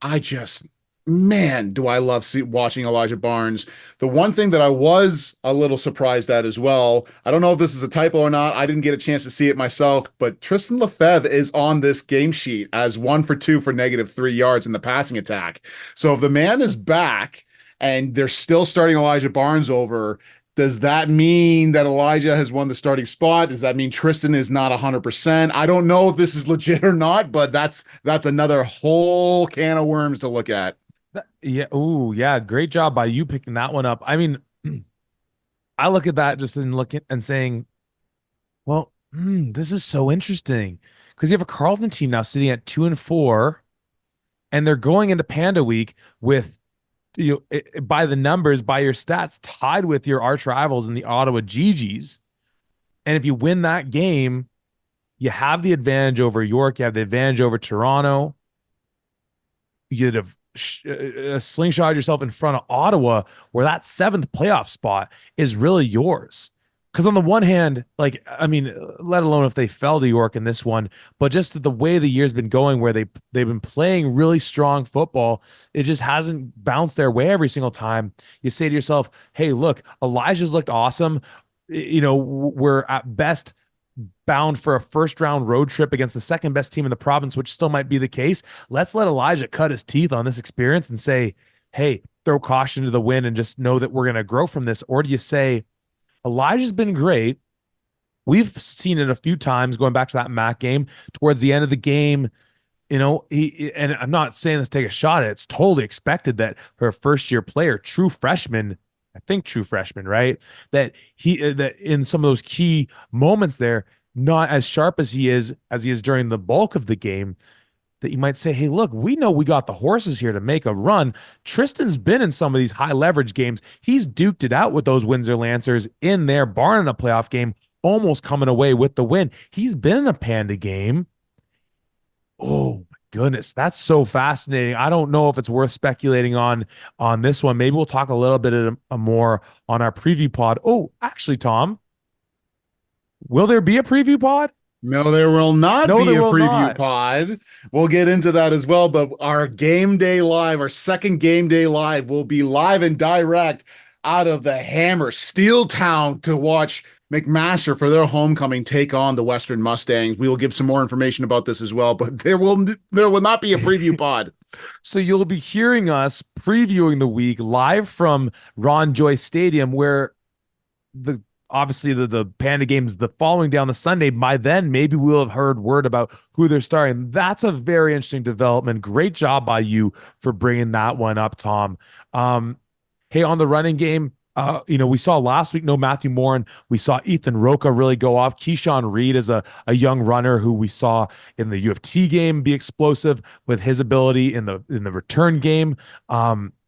I just, man, do I love watching Elijah Barnes. The one thing that I was a little surprised at as well, I don't know if this is a typo or not. I didn't get a chance to see it myself, but Tristan Lefebvre is on this game sheet as 1 for 2 for -3 yards in the passing attack. So if the man is back and they're still starting Elijah Barnes over, does that mean that Elijah has won the starting spot? Does that mean Tristan is not 100%? I don't know if this is legit or not, but that's another whole can of worms to look at. Yeah. Ooh, yeah. Great job by you picking that one up. I mean, I look at that just in looking and saying, well, this is so interesting because you have a Carleton team now sitting at 2-4, and they're going into Panda Week with by the numbers, by your stats, tied with your arch rivals in the Ottawa GGs. And if you win that game, you have the advantage over York. You have the advantage over Toronto. You'd have slingshot yourself in front of Ottawa, where that 7th playoff spot is really yours. Because on the one hand, like, I mean, let alone if they fell to York in this one, but just the way the year's been going, where they've been playing really strong football, it just hasn't bounced their way every single time. You say to yourself, hey, look, Elijah's looked awesome. We're at best bound for a first round road trip against the second best team in the province, which still might be the case. Let's let Elijah cut his teeth on this experience and say, hey, throw caution to the wind and just know that we're going to grow from this? Or do you say, Elijah's been great. We've seen it a few times going back to that MAC game towards the end of the game. And I'm not saying this to take a shot at it. It's totally expected that for a first year player, true freshman, right? That that in some of those key moments there, not as sharp as he is during the bulk of the game, that you might say, hey, look, we know we got the horses here to make a run. Tristan's been in some of these high leverage games. He's duked it out with those Windsor Lancers in their barn in a playoff game, almost coming away with the win. He's been in a Panda game. Oh my goodness, that's so fascinating. I don't know if it's worth speculating on this one. Maybe we'll talk a little bit more on our preview pod. Oh, actually, Tom, will there be a preview pod? No, there will not No, be there a will preview not. pod. We'll get into that as well. But our game day live, our second game day live, will be live and direct out of the Hammer Steel Town to watch McMaster for their homecoming take on the Western Mustangs. We will give some more information about this as well, but there will not be a preview pod. So you'll be hearing us previewing the week live from Ron Joyce Stadium, where obviously the Panda games the following day on the Sunday. By then, maybe we'll have heard word about who they're starting. That's a very interesting development. Great job by you for bringing that one up, Tom. Hey, on the running game, we saw last week no Matthew Morin. We saw Ethan Roca really go off. Keyshawn Reed is a young runner who we saw in the U of T game be explosive with his ability in the return game.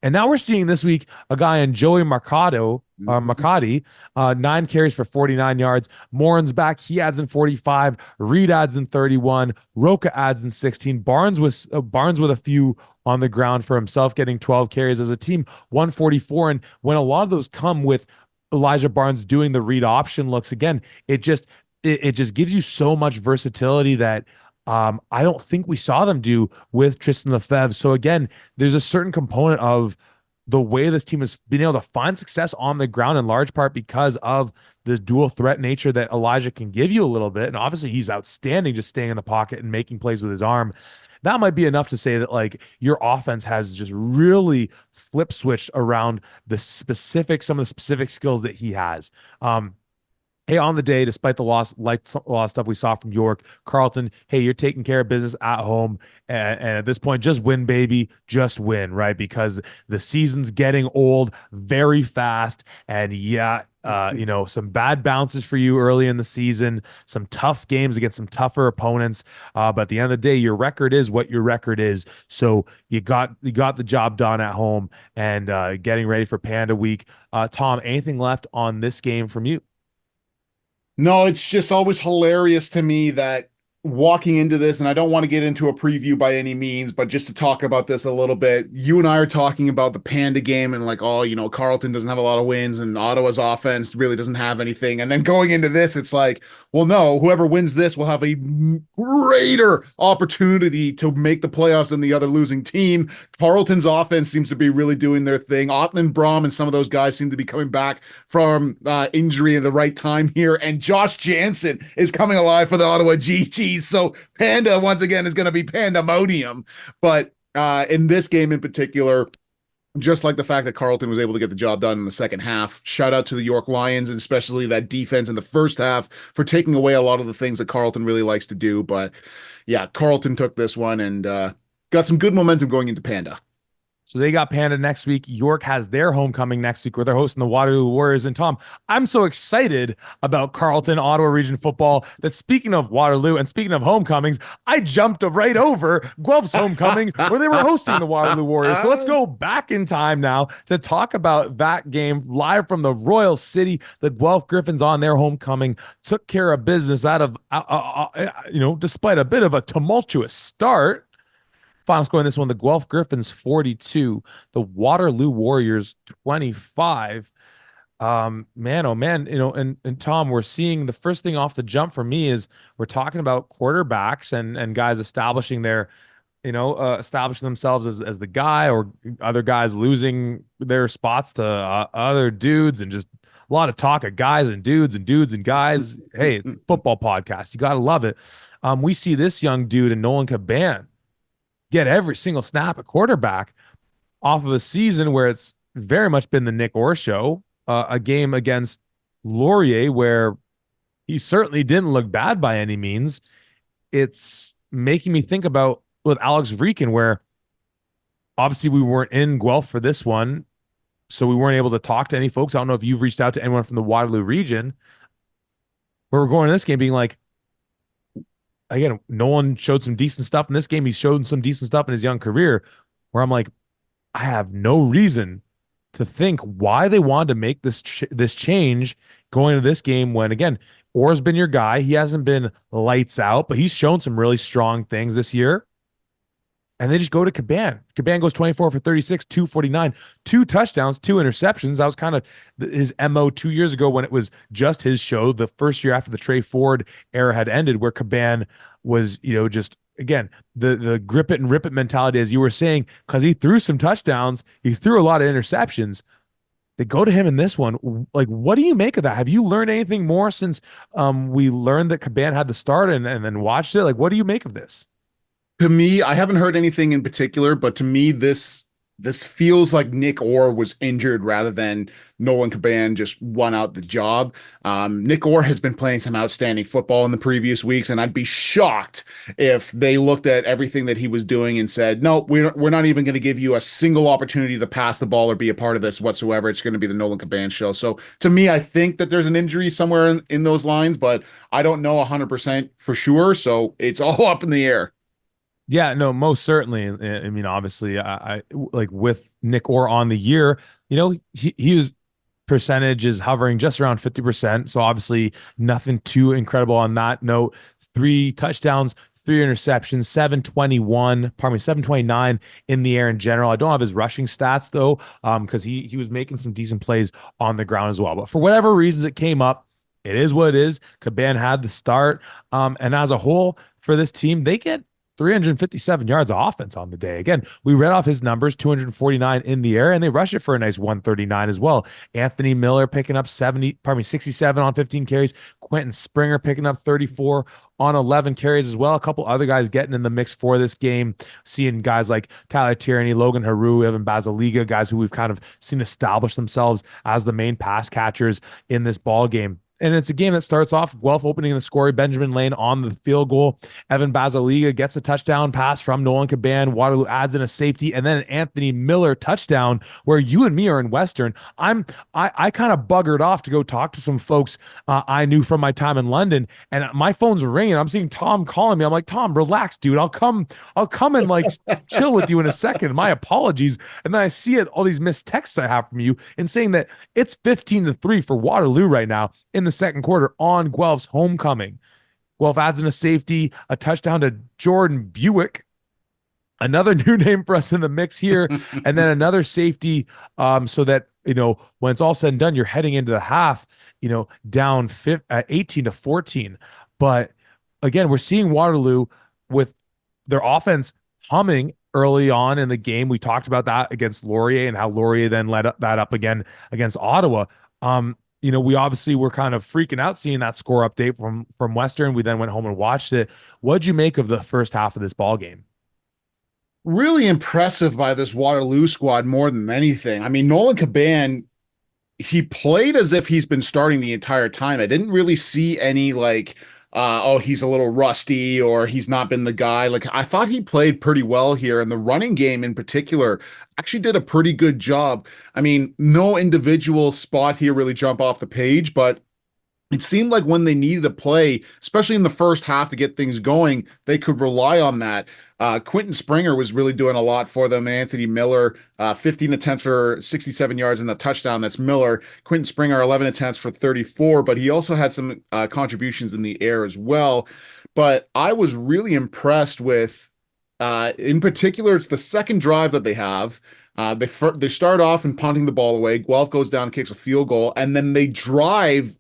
And now we're seeing this week a guy in Joey Macati, 9 carries for 49 yards. Morin's back. He adds in 45. Reed adds in 31. Roca adds in 16. Barnes with a few on the ground for himself, getting 12 carries as a team, 144. And when a lot of those come with Elijah Barnes doing the read option looks, again, it just gives you so much versatility that I don't think we saw them do with Tristan Lefebvre. So again, there's a certain component of the way this team has been able to find success on the ground in large part because of the dual threat nature that Elijah can give you a little bit. And obviously he's outstanding just staying in the pocket and making plays with his arm. That might be enough to say that like your offense has just really flip switched around some of the specific skills that he has. Hey, on the day, despite the loss, like a lot of stuff we saw from York, Carleton, hey, you're taking care of business at home. And at this point, just win, baby. Just win, right? Because the season's getting old very fast. And yeah, some bad bounces for you early in the season, some tough games against some tougher opponents. But at the end of the day, your record is what your record is. So you got the job done at home and getting ready for Panda Week. Tom, anything left on this game from you? No, it's just always hilarious to me that walking into this, and I don't want to get into a preview by any means, but just to talk about this a little bit, you and I are talking about the Panda game and like, oh, Carleton doesn't have a lot of wins and Ottawa's offense really doesn't have anything. And then going into this, it's like, well, no, whoever wins this will have a greater opportunity to make the playoffs than the other losing team. Carleton's offense seems to be really doing their thing. Ottman Braum and some of those guys seem to be coming back from injury at the right time here. And Josh Jansen is coming alive for the Ottawa GGs. So Panda, once again, is going to be pandemonium. But in this game in particular, just like the fact that Carleton was able to get the job done in the second half. Shout out to the York Lions, and especially that defense in the first half for taking away a lot of the things that Carleton really likes to do. But yeah, Carleton took this one and got some good momentum going into Panda. So they got Panda next week. York has their homecoming next week where they're hosting the Waterloo Warriors. And Tom, I'm so excited about Carleton, Ottawa Region football that speaking of Waterloo and speaking of homecomings, I jumped right over Guelph's homecoming where they were hosting the Waterloo Warriors. So let's go back in time now to talk about that game live from the Royal City. The Guelph Griffins on their homecoming took care of business out of, despite a bit of a tumultuous start. Final score in this one, the Guelph Griffins 42, the Waterloo Warriors 25. Man, oh man, and Tom, we're seeing the first thing off the jump for me is we're talking about quarterbacks and guys establishing their, establishing themselves as the guy, or other guys losing their spots to other dudes, and just a lot of talk of guys and dudes and dudes and guys. Hey, football podcast, you got to love it. We see this young dude in Nolan Caban get every single snap at quarterback off of a season where it's very much been the Nick Orr show, a game against Laurier where he certainly didn't look bad by any means. It's making me think about with Alex Vreekin, where obviously we weren't in Guelph for this one, so we weren't able to talk to any folks. I don't know if you've reached out to anyone from the Waterloo region, where we're going to this game being like, again, Nolan showed some decent stuff in this game. He's showed some decent stuff in his young career, where I'm like, I have no reason to think why they wanted to make this change going to this game when, again, Orr's been your guy. He hasn't been lights out, but he's shown some really strong things this year. And they just go to Caban. Caban goes 24 for 36, 249, 2 touchdowns, 2 interceptions. That was kind of his MO 2 years ago when it was just his show, the first year after the Trey Ford era had ended, where Caban was, just, again, the grip it and rip it mentality, as you were saying, because he threw some touchdowns. He threw a lot of interceptions. They go to him in this one. Like, what do you make of that? Have you learned anything more since we learned that Caban had the start and then watched it? Like, what do you make of this? To me, I haven't heard anything in particular, but to me, this feels like Nick Orr was injured rather than Nolan Caban just won out the job. Nick Orr has been playing some outstanding football in the previous weeks, and I'd be shocked if they looked at everything that he was doing and said, no, we're not even going to give you a single opportunity to pass the ball or be a part of this whatsoever. It's going to be the Nolan Caban show. So to me, I think that there's an injury somewhere in those lines, but I don't know 100% for sure. So it's all up in the air. Yeah, no, most certainly. I mean, obviously, I like with Nick Orr on the year, he was percentage is hovering just around 50%. So obviously nothing too incredible on that note. 3 touchdowns, 3 interceptions, 729 in the air in general. I don't have his rushing stats though, because he was making some decent plays on the ground as well. But for whatever reasons it came up, it is what it is. Caban had the start. And as a whole for this team, they get 357 yards of offense on the day. Again, we read off his numbers, 249 in the air, and they rushed it for a nice 139 as well. Anthony Miller picking up 67 on 15 carries. Quentin Springer picking up 34 on 11 carries as well. A couple other guys getting in the mix for this game. Seeing guys like Tyler Tierney, Logan Haru, Evan Basiliga, guys who we've kind of seen establish themselves as the main pass catchers in this ball game. And it's a game that starts off Guelph opening the scoring. Benjamin Lane on the field goal. Evan Basiliga gets a touchdown pass from Nolan Caban. Waterloo adds in a safety, and then an Anthony Miller touchdown where you and me are in Western. I kind of buggered off to go talk to some folks I knew from my time in London, and my phone's ringing. I'm seeing Tom calling me. I'm like, Tom, relax, dude. I'll come and like chill with you in a second. My apologies. And then I see it, all these missed texts I have from you and saying that it's 15-3 for Waterloo right now in the the second quarter on Guelph's homecoming. Guelph adds in a safety, a touchdown to Jordan Buick, another new name for us in the mix here, and then another safety, so that, when it's all said and done, you're heading into the half, down 18-14. But again, we're seeing Waterloo with their offense humming early on in the game. We talked about that against Laurier and how Laurier then led that up again against Ottawa. We obviously were kind of freaking out seeing that score update from Western. We then went home and watched it. What'd you make of the first half of this ball game? Really impressive by this Waterloo squad more than anything. I mean, Nolan Caban, he played as if he's been starting the entire time. I didn't really see any he's a little rusty or he's not been the guy. Like, I thought he played pretty well here, and the running game in particular actually did a pretty good job. I mean, no individual spot here really jump off the page, but it seemed like when they needed to play, especially in the first half to get things going, they could rely on that. Quentin Springer was really doing a lot for them. Anthony Miller, 15 attempts for 67 yards and the touchdown. That's Miller. Quentin Springer, 11 attempts for 34, but he also had some contributions in the air as well. But I was really impressed with, in particular, it's the second drive that they have. They start off and punting the ball away. Guelph goes down and kicks a field goal, and then they drive.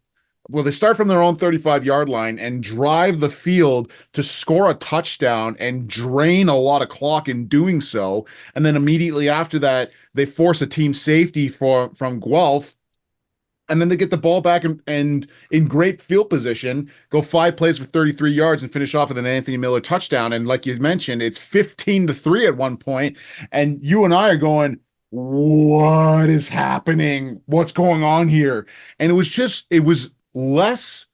Well, they start from their own 35-yard line and drive the field to score a touchdown and drain a lot of clock in doing so. And then immediately after that, they force a team safety from Guelph. And then they get the ball back and in great field position, go 5 plays for 33 yards and finish off with an Anthony Miller touchdown. And like you mentioned, it's 15-3 at one point. And you and I are going, what is happening? What's going on here? And it was less,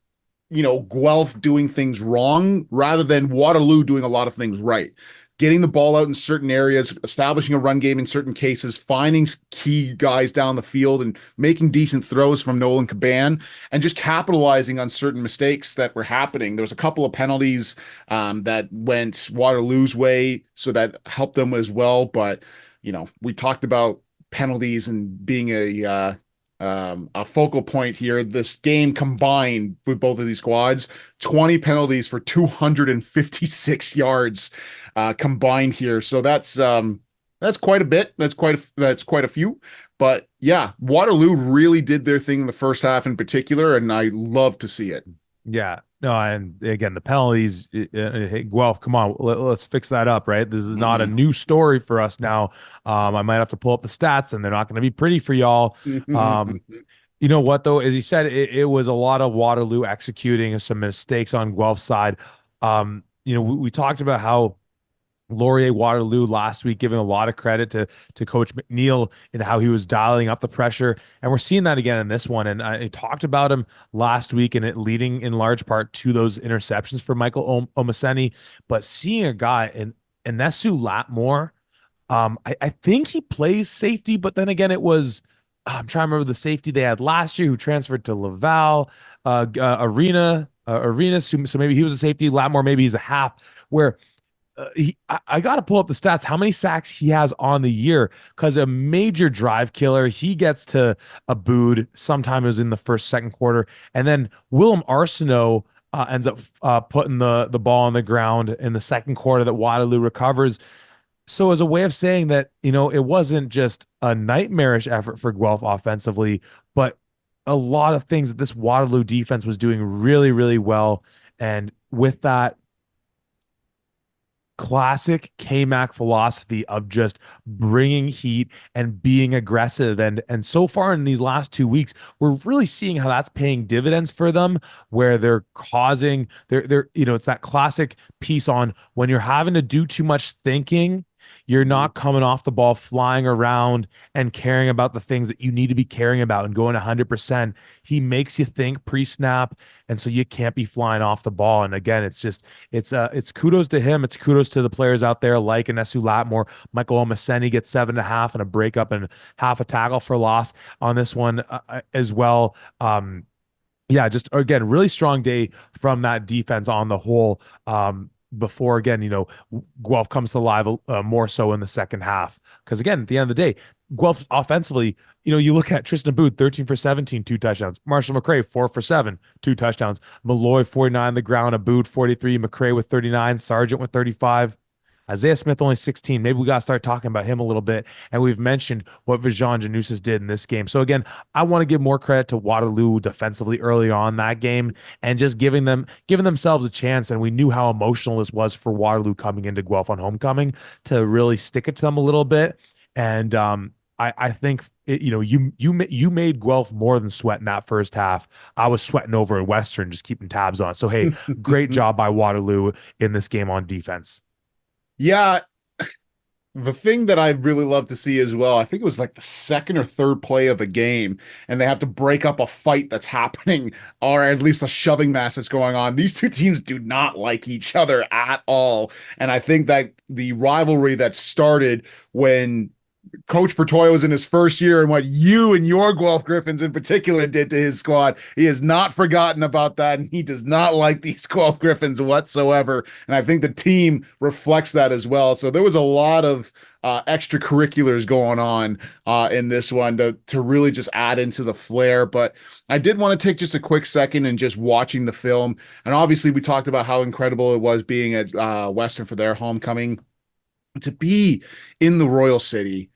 Guelph doing things wrong rather than Waterloo doing a lot of things right. Getting the ball out in certain areas, establishing a run game in certain cases, finding key guys down the field and making decent throws from Nolan Caban, and just capitalizing on certain mistakes that were happening. There was a couple of penalties that went Waterloo's way, so that helped them as well. But, we talked about penalties and being a focal point here. This game combined with both of these squads, 20 penalties for 256 yards combined here. So that's quite a bit. That's quite a few. But yeah, Waterloo really did their thing in the first half in particular, and I love to see it. Yeah. No, and again, the penalties, Guelph, come on, let's fix that up, right? This is not a new story for us now. I might have to pull up the stats, and they're not going to be pretty for y'all. You know what, though? As he said, it was a lot of Waterloo executing some mistakes on Guelph's side. We talked about how Laurier Waterloo last week, giving a lot of credit to Coach McNeil and how he was dialing up the pressure. And we're seeing that again in this one. And I talked about him last week, and it leading in large part to those interceptions for Michael Omaseni. But seeing a guy in Enesu Latmore, I think he plays safety, but then again, it was, I'm trying to remember the safety they had last year who transferred to Laval, Arenas. So maybe he was a safety. Latmore, maybe he's a half, where I got to pull up the stats, how many sacks he has on the year, because a major drive killer. He gets to Aboud. Sometime it was in the second quarter. And then Willem Arsenault ends up putting the ball on the ground in the second quarter that Waterloo recovers. So as a way of saying that, it wasn't just a nightmarish effort for Guelph offensively, but a lot of things that this Waterloo defense was doing really, really well. And with that, classic K-Mac philosophy of just bringing heat and being aggressive. And so far in these last 2 weeks, we're really seeing how that's paying dividends for them, where they're causing it's that classic piece on when you're having to do too much thinking, you're not coming off the ball flying around and caring about the things that you need to be caring about and going 100%. He makes you think pre-snap, and so you can't be flying off the ball. And again, it's kudos to him. It's kudos to the players out there like Enesu Latmore. Michael Omaseni gets 7.5 and a breakup and half a tackle for loss on this one as well. Yeah, just again, really strong day from that defense on the whole. Before again, Guelph comes to live more so in the second half. Because again, at the end of the day, Guelph offensively, you look at Tristan Booth, 13 for 17, 2 touchdowns. Marshall McRae, 4 for 7, 2 touchdowns. Malloy, 49 on the ground. Abood, 43. McRae with 39. Sargent with 35. Isaiah Smith only 16. Maybe we got to start talking about him a little bit. And we've mentioned what Vijan Janusis did in this game. So again, I want to give more credit to Waterloo defensively early on that game and just giving themselves a chance. And we knew how emotional this was for Waterloo coming into Guelph on homecoming to really stick it to them a little bit. And I think you made Guelph more than sweat in that first half. I was sweating over at Western, just keeping tabs on. So hey, great job by Waterloo in this game on defense. Yeah, the thing that I'd really love to see as well, I think it was like the second or third play of the game, and they have to break up a fight that's happening, or at least a shoving match that's going on. These two teams do not like each other at all. And I think that the rivalry that started when Coach Bertoya was in his first year and what you and your Guelph Griffins in particular did to his squad. He has not forgotten about that, and he does not like these Guelph Griffins whatsoever. And I think the team reflects that as well. So there was a lot of extracurriculars going on in this one to really just add into the flair. But I did want to take just a quick second and just watching the film. And obviously we talked about how incredible it was being at Western for their homecoming. To be in the Royal City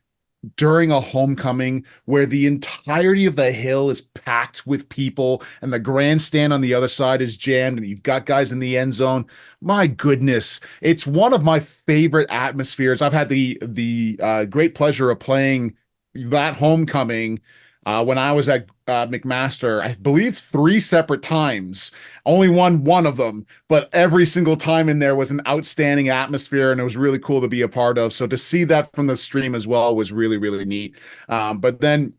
during a homecoming where the entirety of the hill is packed with people and the grandstand on the other side is jammed and you've got guys in the end zone. My goodness, it's one of my favorite atmospheres. I've had the great pleasure of playing that homecoming when I was at McMaster, I believe 3 separate times. Only won one of them, but every single time in there was an outstanding atmosphere, and it was really cool to be a part of. So to see that from the stream as well was really, really neat. But then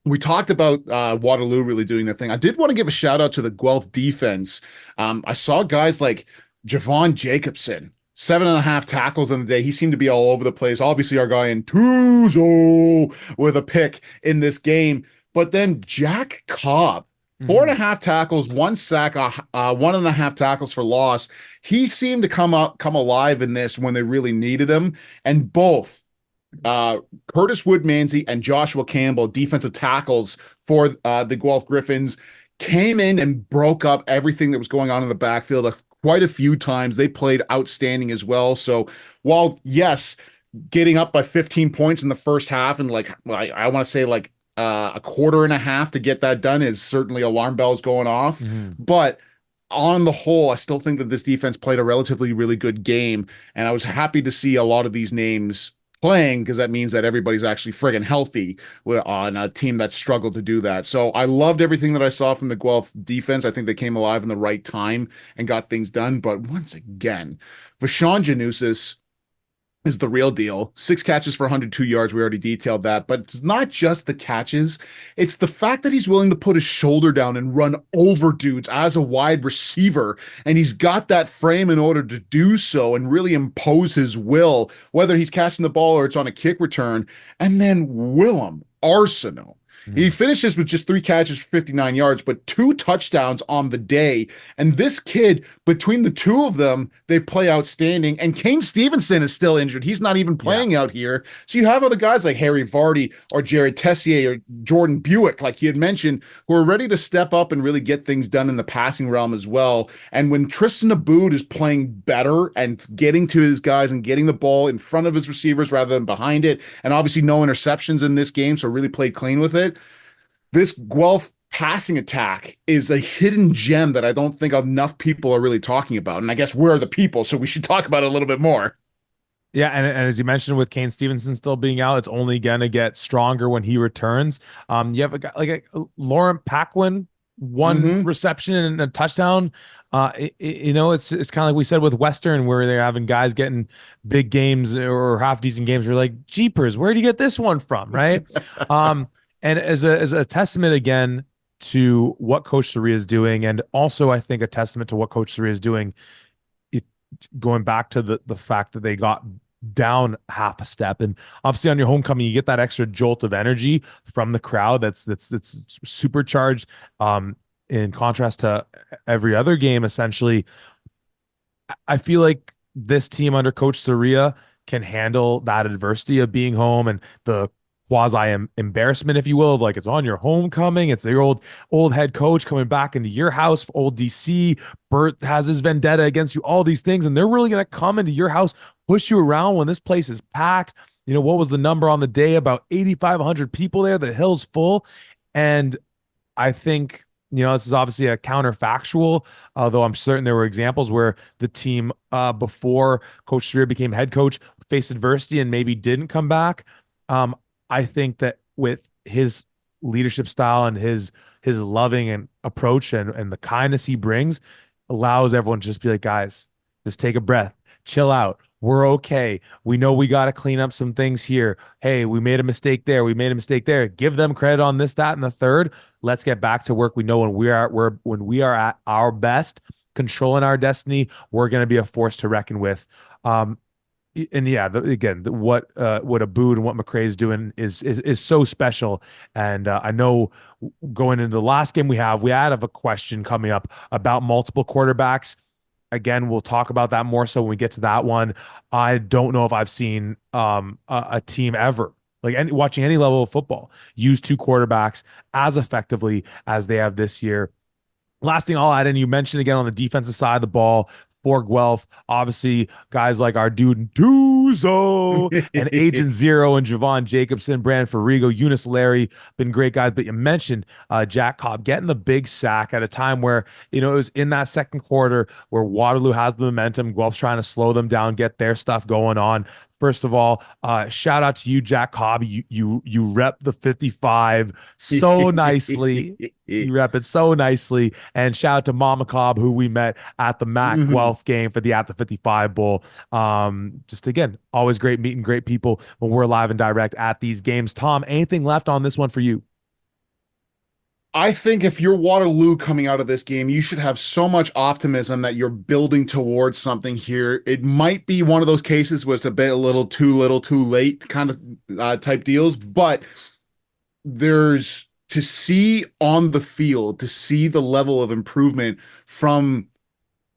we talked about Waterloo really doing the thing. I did want to give a shout out to the Guelph defense. I saw guys like Javon Jacobson, 7.5 tackles in the day. He seemed to be all over the place. Obviously, our guy in Tuzo with a pick in this game. But then Jack Cobb, 4.5 tackles, 1 sack, 1.5 tackles for loss. He seemed to come alive in this when they really needed him. And both Curtis Woodmansey and Joshua Campbell, defensive tackles for the Guelph Griffins, came in and broke up everything that was going on in the backfield quite a few times. They played outstanding as well. So while, yes, getting up by 15 points in the first half and I want to say a quarter and a half to get that done is certainly alarm bells going off. But on the whole, I still think that this defense played a relatively really good game. And I was happy to see a lot of these names playing because that means that everybody's actually friggin' healthy on a team that struggled to do that. So I loved everything that I saw from the Guelph defense. I think they came alive in the right time and got things done. But once again, Vijan Janusis is the real deal. 6 catches for 102 yards. We already detailed that. But it's not just the catches. It's the fact that he's willing to put his shoulder down and run over dudes as a wide receiver. And he's got that frame in order to do so and really impose his will, whether he's catching the ball or it's on a kick return. And then Willem Arsenault. He finishes with just 3 catches for 59 yards, but 2 touchdowns on the day. And this kid, between the two of them, they play outstanding. And Kane Stevenson is still injured. He's not even playing out here. So you have other guys like Harry Vardy or Jared Tessier or Jordan Buick, like he had mentioned, who are ready to step up and really get things done in the passing realm as well. And when Tristan Abood is playing better and getting to his guys and getting the ball in front of his receivers rather than behind it, and obviously no interceptions in this game, so really played clean with it. This Guelph passing attack is a hidden gem that I don't think enough people are really talking about. And I guess we're the people, so we should talk about it a little bit more. Yeah, and as you mentioned, with Kane Stevenson still being out, it's only gonna get stronger when he returns. You have a guy like Laurent Paquin, 1 reception and a touchdown. It's kind of like we said with Western, where they're having guys getting big games or half decent games. You're like, jeepers, where do you get this one from, right? And as a testament again to what Coach Soria is doing, and also I think a testament to what Coach Soria is doing, going back to the fact that they got down half a step, and obviously on your homecoming you get that extra jolt of energy from the crowd that's supercharged. In contrast to every other game, essentially, I feel like this team under Coach Soria can handle that adversity of being home and the quasi embarrassment, if you will, of like it's on your homecoming. It's your old head coach coming back into your house, old DC. Bert has his vendetta against you, all these things, and they're really gonna come into your house, push you around when this place is packed. You know, what was the number on the day? About 8,500 people there. The hill's full. And I think, this is obviously a counterfactual, although I'm certain there were examples where the team before Coach Steer became head coach faced adversity and maybe didn't come back. I think that with his leadership style and his loving and approach and the kindness he brings allows everyone to just be like, guys, just take a breath, chill out. We're okay. We know we got to clean up some things here. Hey, we made a mistake there. We made a mistake there. Give them credit on this, that, and the third. Let's get back to work. We know when we are at our best, controlling our destiny, we're going to be a force to reckon with. And yeah, what Aboud and what McRae is doing is so special. And I know going into the last game we had a question coming up about multiple quarterbacks. Again, we'll talk about that more so when we get to that one. I don't know if I've seen a team ever, like watching any level of football, use two quarterbacks as effectively as they have this year. Last thing I'll add in, you mentioned again on the defensive side of the ball for Guelph, obviously guys like our dude Tuzo and Agent Zero and Javon Jacobson, Brandon Ferrigo, Eunice Larry, been great guys. But you mentioned Jack Cobb getting the big sack at a time where, it was in that second quarter where Waterloo has the momentum. Guelph's trying to slow them down, get their stuff going on. First of all, shout out to you, Jack Cobb. You rep the 55 so nicely. You rep it so nicely. And shout out to Mama Cobb, who we met at the Mac Guelph game for the At the 55 Bowl. Just again, always great meeting great people when we're live and direct at these games. Tom, anything left on this one for you? I think if you're Waterloo coming out of this game, you should have so much optimism that you're building towards something here. It might be one of those cases where it's a little, too late kind of type deals, but there's to see on the field, to see the level of improvement from,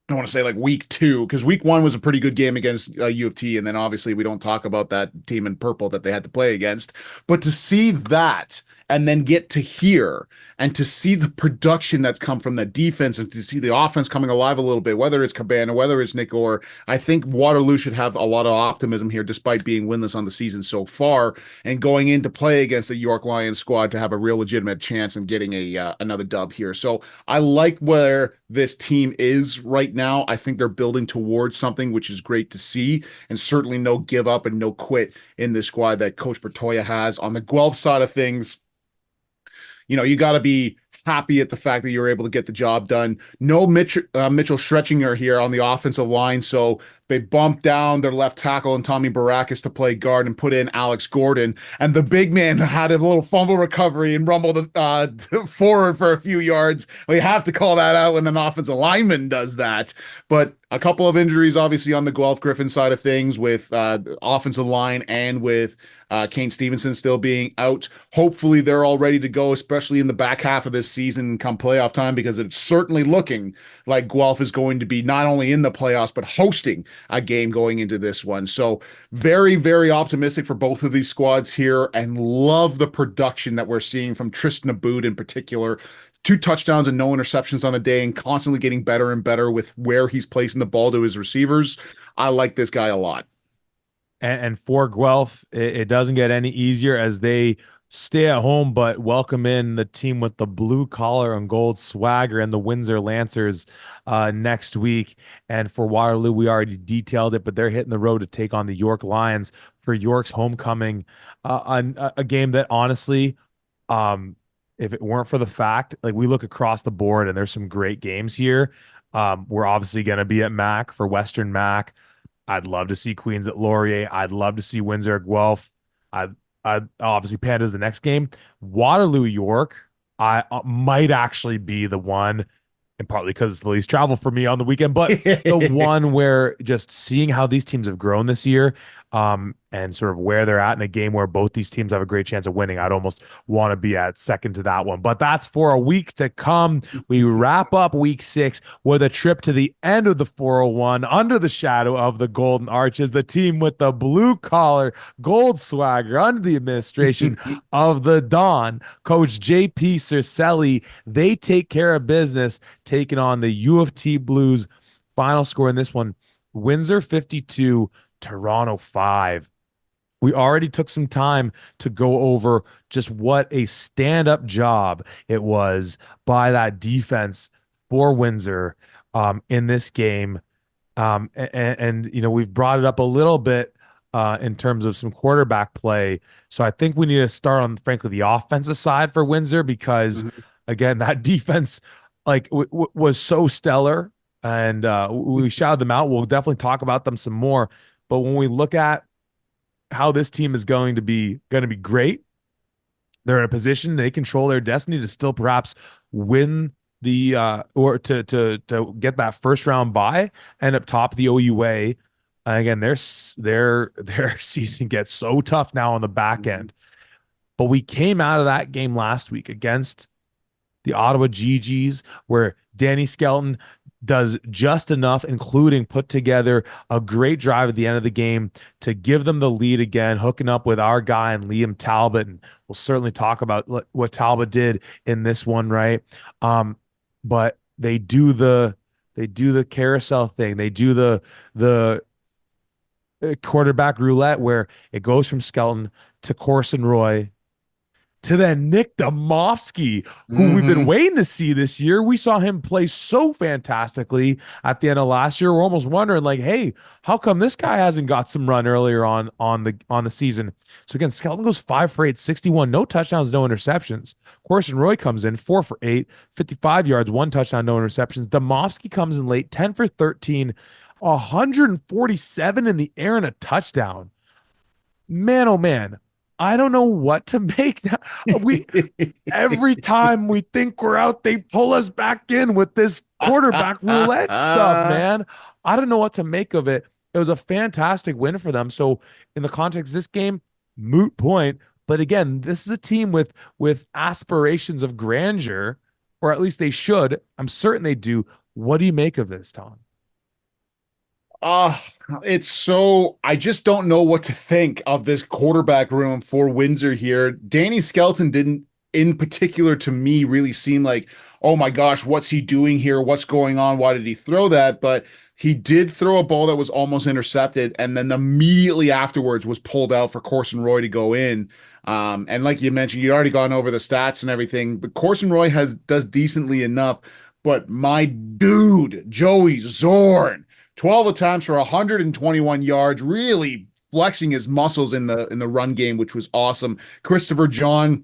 I don't want to say like week 2, because week 1 was a pretty good game against U of T. And then obviously we don't talk about that team in purple that they had to play against, but to see that and then get to here and to see the production that's come from the defense and to see the offense coming alive a little bit, whether it's Cabana, whether it's Nick Orr, I think Waterloo should have a lot of optimism here despite being winless on the season so far and going in to play against the York Lions squad to have a real legitimate chance and getting another dub here. So I like where this team is right now. I think they're building towards something, which is great to see, and certainly no give up and no quit in this squad that Coach Bertoya has. On the Guelph side of things, you got to be happy at the fact that you're able to get the job done. No Mitchell Schretchinger here on the offensive line, so they bumped down their left tackle and Tommy Barakis to play guard and put in Alex Gordon. And the big man had a little fumble recovery and rumbled forward for a few yards. We have to call that out when an offensive lineman does that. But a couple of injuries, obviously, on the Guelph Griffin side of things with offensive line and with Kane Stevenson still being out. Hopefully they're all ready to go, especially in the back half of this season come playoff time, because it's certainly looking like Guelph is going to be not only in the playoffs, but hosting a game going into this one. So very, very optimistic for both of these squads here and love the production that we're seeing from Tristan Aboud in particular. 2 touchdowns and no interceptions on the day and constantly getting better and better with where he's placing the ball to his receivers. I like this guy a lot. And for Guelph, it doesn't get any easier as they stay at home, but welcome in the team with the blue collar and gold swagger and the Windsor Lancers next week. And for Waterloo, we already detailed it, but they're hitting the road to take on the York Lions for York's homecoming. A game that honestly, if it weren't for the fact, like we look across the board and there's some great games here. We're obviously going to be at Mac for Western Mac. I'd love to see Queens at Laurier. I'd love to see Windsor at Guelph. I'd obviously Panda's the next game. Waterloo York, I might actually be the one, and partly because it's the least travel for me on the weekend, but the one where just seeing how these teams have grown this year, and sort of where they're at in a game where both these teams have a great chance of winning. I'd almost want to be at second to that one. But that's for a week to come. We wrap up week 6 with a trip to the end of the 401 under the shadow of the Golden Arches, the team with the blue collar gold swagger under the administration of the Don, Coach JP Cercelli. They take care of business, taking on the U of T Blues. Final score in this one, Windsor 52, Toronto 5. We already took some time to go over just what a stand-up job it was by that defense for Windsor in this game. You know, we've brought it up a little bit in terms of some quarterback play. So I think we need to start on, frankly, the offensive side for Windsor because, again, that defense was so stellar, and we shouted them out. We'll definitely talk about them some more. But when we look at how this team is going to be great, they're in a position, they control their destiny to still perhaps win the or to get that first round bye and up top of the OUA. Again, their season gets so tough now on the back end. But we came out of that game last week against the Ottawa GGs, where Danny Skelton does just enough, including put together a great drive at the end of the game to give them the lead again, hooking up with our guy and Liam Talbot. And we'll certainly talk about what Talbot did in this one, right? But they do the carousel thing. They do the quarterback roulette where it goes from Skelton to Corson Roy to then Nick Domofsky, who we've been waiting to see this year. We saw him play so fantastically at the end of last year. We're almost wondering, like, hey, how come this guy hasn't got some run earlier on the season? So again, Skelton goes 5 for 8, 61, no touchdowns, no interceptions. Corson Roy comes in 4 for 8, 55 yards, 1 touchdown, no interceptions. Domofsky comes in late, 10 for 13, 147 in the air and a touchdown. Man, oh man. I don't know what to make. Every time we think we're out, they pull us back in with this quarterback roulette stuff, man. I don't know what to make of it. It was a fantastic win for them. So in the context of this game, moot point. But again, this is a team with aspirations of grandeur, or at least they should. I'm certain they do. What do you make of this, Tom? It's so, I just don't know what to think of this quarterback room for Windsor here. Danny Skelton didn't, in particular to me, really seem like, oh my gosh, what's he doing here? What's going on? Why did he throw that? But he did throw a ball that was almost intercepted, and then immediately afterwards was pulled out for Corson Roy to go in. And like you mentioned, you'd already gone over the stats and everything, but Corson Roy does decently enough. But my dude, Joey Zorn, 12 attempts for 121 yards, really flexing his muscles in the run game, which was awesome. Christopher John,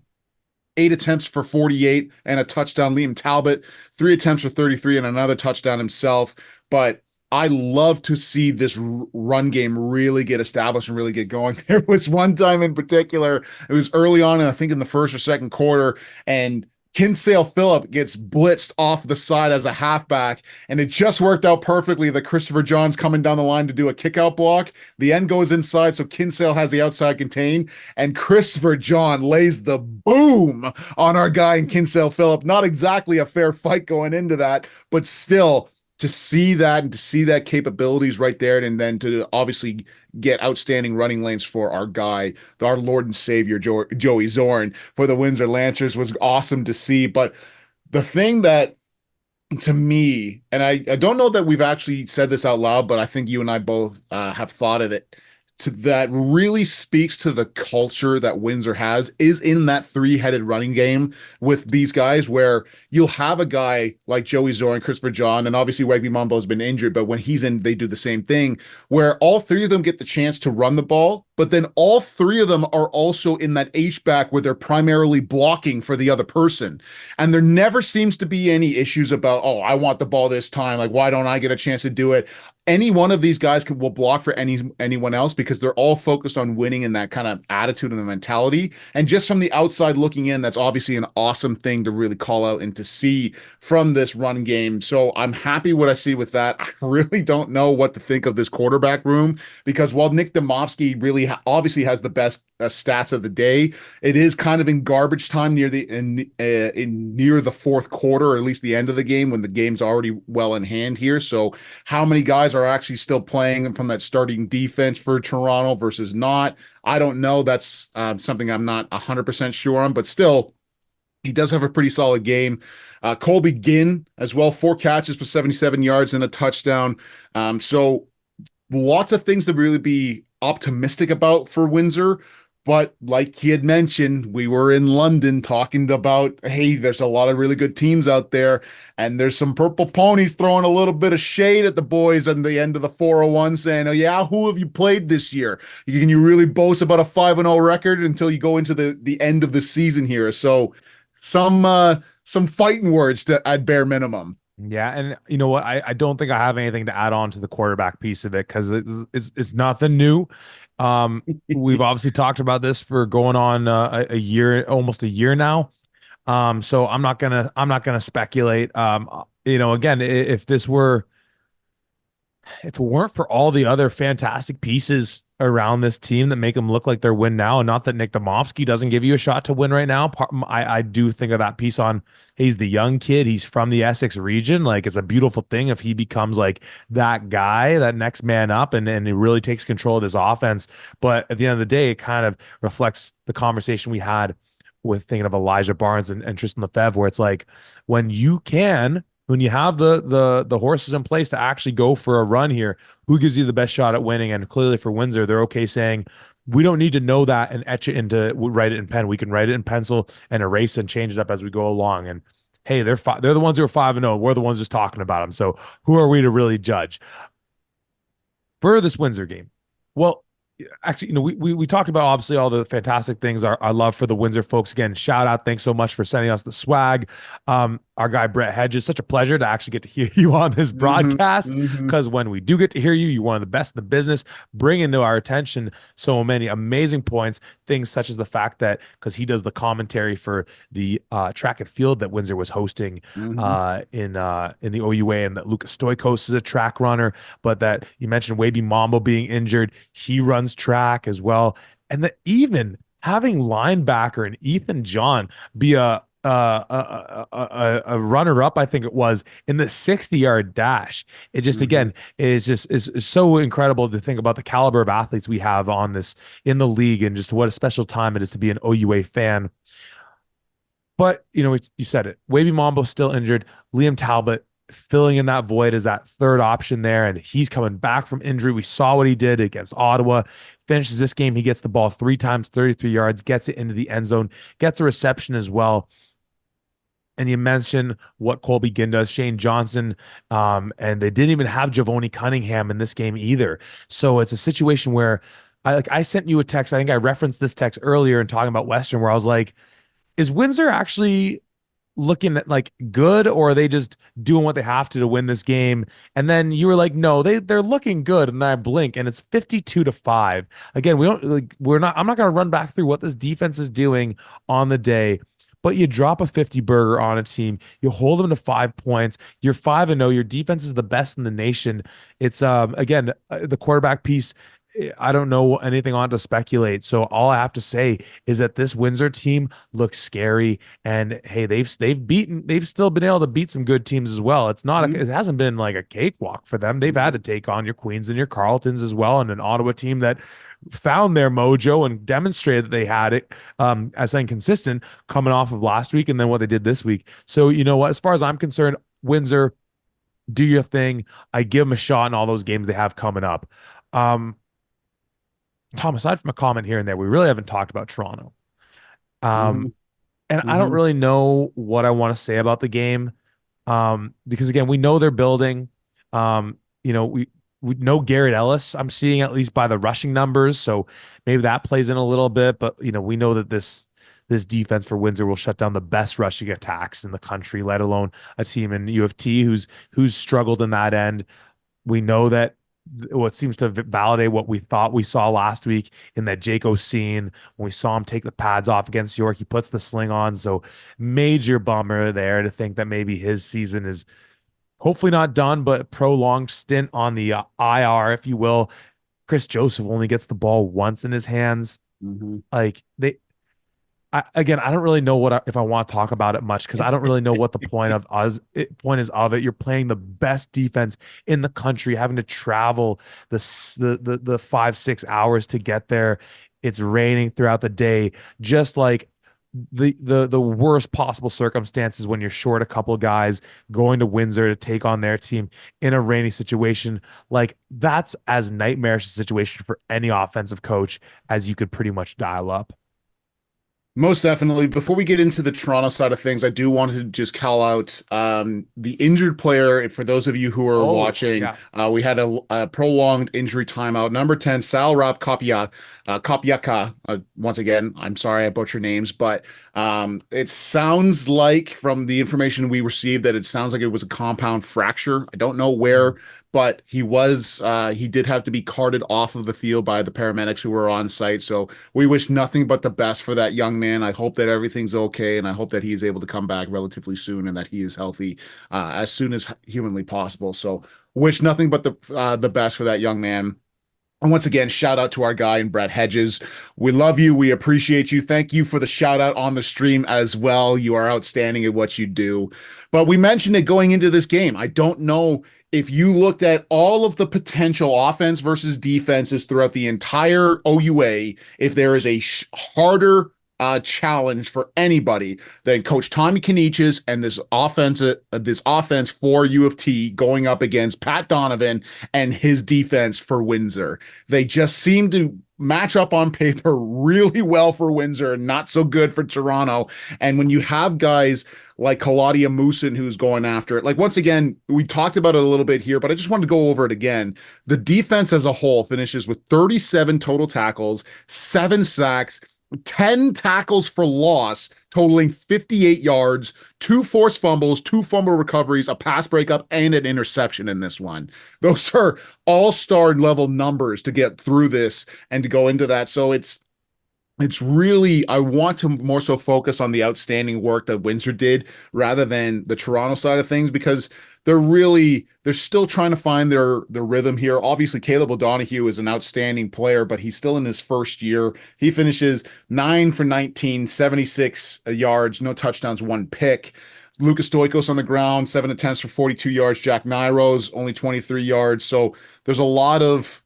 8 attempts for 48 and a touchdown. Liam Talbot, 3 attempts for 33 and another touchdown himself. But I love to see this run game really get established and really get going. There was one time in particular, it was early on, I think in the first or second quarter, and Kinsale Phillip gets blitzed off the side as a halfback, and it just worked out perfectly that Christopher John's coming down the line to do a kickout block. The end goes inside, so Kinsale has the outside contained, and Christopher John lays the boom on our guy in Kinsale Phillip. Not exactly a fair fight going into that, but still, to see that and to see that capabilities right there, and then to obviously get outstanding running lanes for our guy, our Lord and Savior, Joey Zorn, for the Windsor Lancers was awesome to see. But the thing that, to me, and I don't know that we've actually said this out loud, but I think you and I both have thought of it, that really speaks to the culture that Windsor has, is in that 3-headed running game with these guys, where you'll have a guy like Joey Zorn, Christopher John, and obviously Wegby Mumbo has been injured, but when he's in, they do the same thing, where all 3 of them get the chance to run the ball, but then all three of them are also in that H-back where they're primarily blocking for the other person. And there never seems to be any issues about, oh, I want the ball this time. Like, why don't I get a chance to do it? Any one of these guys will block for anyone else because they're all focused on winning in that kind of attitude and the mentality. And just from the outside looking in, that's obviously an awesome thing to really call out and to see from this run game. So I'm happy what I see with that. I really don't know what to think of this quarterback room because while Nick Demovsky really obviously has the best stats of the day, it is kind of in garbage time near the in near the fourth quarter, or at least the end of the game when the game's already well in hand here. So how many guys are actually still playing from that starting defense for Toronto versus not? I don't know. That's something I'm not 100% sure on, but still, he does have a pretty solid game. Colby Ginn as well, 4 catches for 77 yards and a touchdown. So lots of things to really be optimistic about for Windsor. But like he had mentioned, we were in London talking about, hey, there's a lot of really good teams out there, and there's some purple ponies throwing a little bit of shade at the boys at the end of the 401, saying, oh yeah, who have you played this year? Can you really boast about a 5-0 record until you go into the end of the season here? So some fighting words to at bare minimum. Yeah, and you know what? I don't think I have anything to add on to the quarterback piece of it because it's nothing new. We've obviously talked about this for going on a year, almost a year now. So I'm not gonna speculate. Again, if it weren't for all the other fantastic pieces around this team that make them look like they're win now, and not that Nick Demovsky doesn't give you a shot to win right now. I do think of that piece on he's the young kid, he's from the Essex region. Like it's a beautiful thing if he becomes like that guy, that next man up, and he really takes control of this offense. But at the end of the day, it kind of reflects the conversation we had with thinking of Elijah Barnes and Tristan Lefebvre, where it's like when you have the horses in place to actually go for a run here, who gives you the best shot at winning? And clearly for Windsor, they're okay saying we don't need to know that and etch it into write it in pen. We can write it in pencil and erase and change it up as we go along. And hey, they're the ones who are 5-0. We're the ones just talking about them. So who are we to really judge for this Windsor game? Well, actually, we talked about obviously all the fantastic things. Our love for the Windsor folks. Again, shout out. Thanks so much for sending us the swag. Our guy Brett Hedges, such a pleasure to actually get to hear you on this broadcast because when we do get to hear you, you're one of the best in the business, bringing to our attention so many amazing points, things such as the fact that because he does the commentary for the track and field that Windsor was hosting in the OUA, and that Lucas Stoikos is a track runner, but that you mentioned Waby Mambo being injured, he runs track as well, and that even having linebacker and Ethan John be a runner up, I think it was in the 60-yard dash. It just again is so incredible to think about the caliber of athletes we have on this in the league, and just what a special time it is to be an OUA fan. But you said it. Waby Mambo still injured. Liam Talbot filling in that void as that third option there, and he's coming back from injury. We saw what he did against Ottawa. Finishes this game, he gets the ball 3 times, 33 yards, gets it into the end zone, gets a reception as well. And you mentioned what Colby Ginn does, Shane Johnson, and they didn't even have Javoni Cunningham in this game either. So it's a situation where I sent you a text. I think I referenced this text earlier in talking about Western, where I was like, is Windsor actually looking at like good, or are they just doing what they have to win this game? And then you were like, no, they're looking good. And then I blink and it's 52-5. Again, I'm not going to run back through what this defense is doing on the day. But you drop a 50 burger on a team, you hold them to 5 points. You're 5-0. Your defense is the best in the nation. It's again the quarterback piece. I don't know anything on to speculate. So all I have to say is that this Windsor team looks scary. And hey, they've still been able to beat some good teams as well. It's not it hasn't been like a cakewalk for them. They've had to take on your Queens and your Carletons as well, and an Ottawa team that found their mojo and demonstrated that they had it as inconsistent coming off of last week and then what they did this week. So you know what, as far as I'm concerned, Windsor, do your thing. I give them a shot in all those games they have coming up. Tom, aside from a comment here and there, we really haven't talked about Toronto. And I don't really know what I want to say about the game because again, we know they're building. we know Garrett Ellis, I'm seeing at least by the rushing numbers. So maybe that plays in a little bit. But we know that this defense for Windsor will shut down the best rushing attacks in the country, let alone a team in U of T who's struggled in that end. We know that what seems to validate what we thought we saw last week in that Jake Oseen, when we saw him take the pads off against York, he puts the sling on. So major bummer there to think that maybe his season is hopefully not done, but prolonged stint on the IR, if you will. Chris Joseph only gets the ball once in his hands. Mhm. Like again, I don't really know if I want to talk about it much because I don't really know what the point is of it. You're playing the best defense in the country, having to travel the 5-6 hours to get there. It's raining throughout the day, just like the worst possible circumstances when you're short a couple of guys going to Windsor to take on their team in a rainy situation. Like that's as nightmarish a situation for any offensive coach as you could pretty much dial up. Most definitely. Before we get into the Toronto side of things, I do want to just call out the injured player. For those of you who are Oh, watching, yeah. we had a prolonged injury timeout. Number 10, Salrap Kopiaka. Once again, I'm sorry I butchered names, but it sounds like from the information we received that it sounds like it was a compound fracture. I don't know where, but he did have to be carted off of the field by the paramedics who were on site. So we wish nothing but the best for that young man. I hope that everything's okay, and I hope that he is able to come back relatively soon and that he is healthy as soon as humanly possible. So wish nothing but the best for that young man. And once again, shout out to our guy in Brett Hedges. We love you. We appreciate you. Thank you for the shout out on the stream as well. You are outstanding at what you do. But we mentioned it going into this game. I don't know if you looked at all of the potential offense versus defenses throughout the entire OUA, if there is a harder challenge for anybody than Coach Tommy Kanich's and this offense for U of T going up against Pat Donovan and his defense for Windsor. They just seem to match up on paper really well for Windsor and not so good for Toronto. And when you have guys like Kaladia Moosin who's going after it, like once again, we talked about it a little bit here, but I just wanted to go over it again. The defense as a whole finishes with 37 total tackles, 7 sacks, 10 tackles for loss, totaling 58 yards, 2 forced fumbles, 2 fumble recoveries, a pass breakup, and an interception in this one. Those are all-star level numbers to get through this and to go into that. So it's really, I want to more so focus on the outstanding work that Windsor did rather than the Toronto side of things, because they're still trying to find their rhythm here. Obviously, Caleb O'Donohue is an outstanding player, but he's still in his first year. He finishes 9 for 19, 76 yards, no touchdowns, 1 pick. Lucas Stoikos on the ground, 7 attempts for 42 yards. Jack Nyros, only 23 yards. So there's a lot of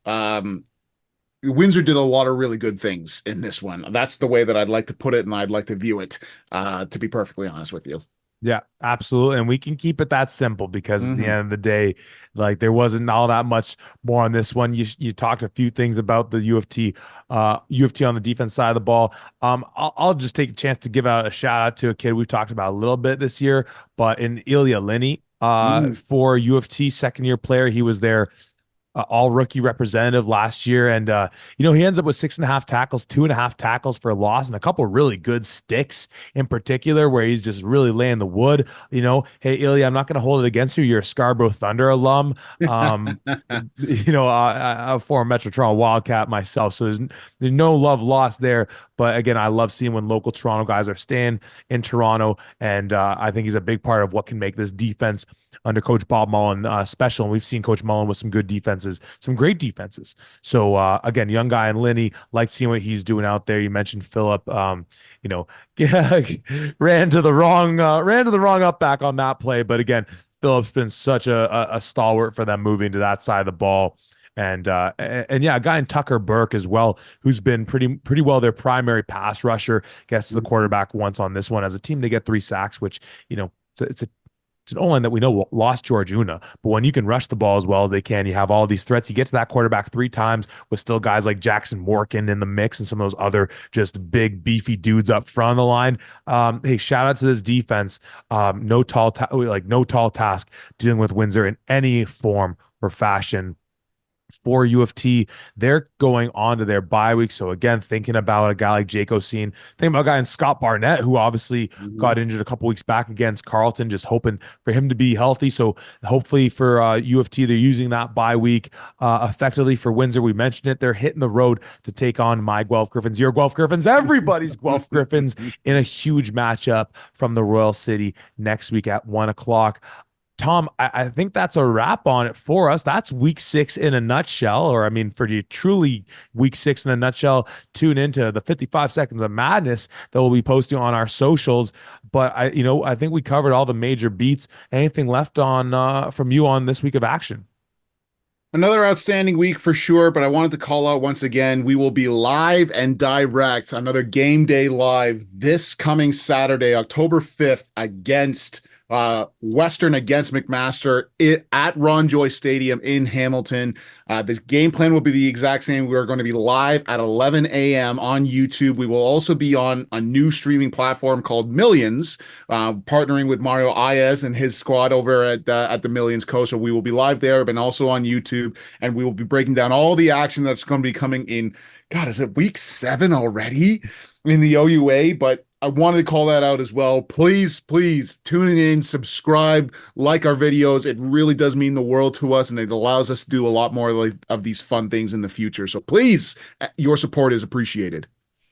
Windsor did a lot of really good things in this one. That's the way that I'd like to put it, and I'd like to view it, to be perfectly honest with you. Yeah, absolutely. And we can keep it that simple because at the Mhm. end of the day, like there wasn't all that much more on this one. You talked a few things about the U of T on the defense side of the ball. I'll just take a chance to give out a shout out to a kid we've talked about a little bit this year, but in Ilya Linney, Mm. for U of T second year player. He was there all rookie representative last year. And, he ends up with 6.5 tackles, 2.5 tackles for a loss, and a couple really good sticks in particular, where he's just really laying the wood. Hey, Ilya, I'm not going to hold it against you. You're a Scarborough Thunder alum. A former Metro Toronto Wildcat myself. So there's no love lost there. But again, I love seeing when local Toronto guys are staying in Toronto. And I think he's a big part of what can make this defense under Coach Bob Mullen special. And we've seen Coach Mullen with some good defenses, some great defenses. So again, young guy in Linney, like seeing what he's doing out there. You mentioned Philip, ran to the wrong up back on that play. But again, Philip's been such a stalwart for them moving to that side of the ball. And yeah, a guy in Tucker Burke as well, who's been pretty well their primary pass rusher. Gets to the quarterback once on this one. As a team, they get 3 sacks, which it's an O-line that we know lost George Una, but when you can rush the ball as well as they can, you have all these threats. You get to that quarterback 3 times with still guys like Jackson Morgan in the mix and some of those other just big, beefy dudes up front of the line. Hey, shout out to this defense. No tall task dealing with Windsor in any form or fashion. for U of T. They're going on to their bye week. So again, thinking about a guy like Jake Oseen, thinking about a guy in Scott Barnett, who obviously got injured a couple weeks back against Carleton, just hoping for him to be healthy. So hopefully for U of T, they're using that bye week effectively. For Windsor, we mentioned it, they're hitting the road to take on my Guelph Griffins, your Guelph Griffins, everybody's Guelph Griffins, in a huge matchup from the Royal City next week at 1 o'clock. Tom, I think that's a wrap on it for us. That's week 6 in a nutshell, or I mean, for you truly week 6 in a nutshell, tune into the 55 Seconds of Madness that we'll be posting on our socials. But I think we covered all the major beats. Anything left on from you on this week of action? Another outstanding week for sure, but I wanted to call out once again, we will be live and direct, another game day live this coming Saturday, October 5th, against Western against McMaster at Ron Joy Stadium in Hamilton. The game plan will be the exact same. We are going to be live at 11 a.m. on YouTube. We will also be on a new streaming platform called Millions, partnering with Mario Ayes and his squad over at the Millions Co. So we will be live there, but also on YouTube, and we will be breaking down all the action that's going to be coming in. God, is it week 7 already in the OUA? But I wanted to call that out as well. Please tune in, subscribe, like our videos. It really does mean the world to us, and it allows us to do a lot more of these fun things in the future. So please, your support is appreciated.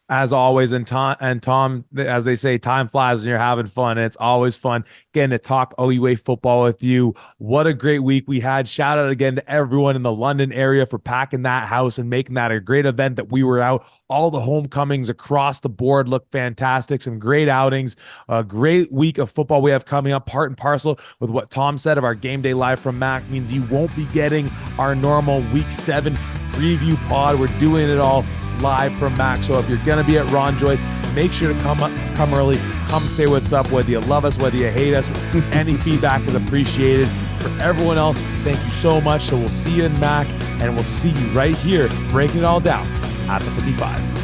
As always, and Tom, as they say, time flies when you're having fun. And it's always fun getting to talk OUA football with you. What a great week we had. Shout out again to everyone in the London area for packing that house and making that a great event that we were out. All the homecomings across the board look fantastic. Some great outings. A great week of football we have coming up, part and parcel with what Tom said of our Game Day Live from Mac. Means you won't be getting our normal week 7 preview pod. We're doing it all live from Mac. So if you're going to be at Ron Joyce, make sure to come early. Come say what's up, whether you love us, whether you hate us. Any feedback is appreciated. For everyone else, thank you so much. So we'll see you in Mac, and we'll see you right here breaking it all down at the 55.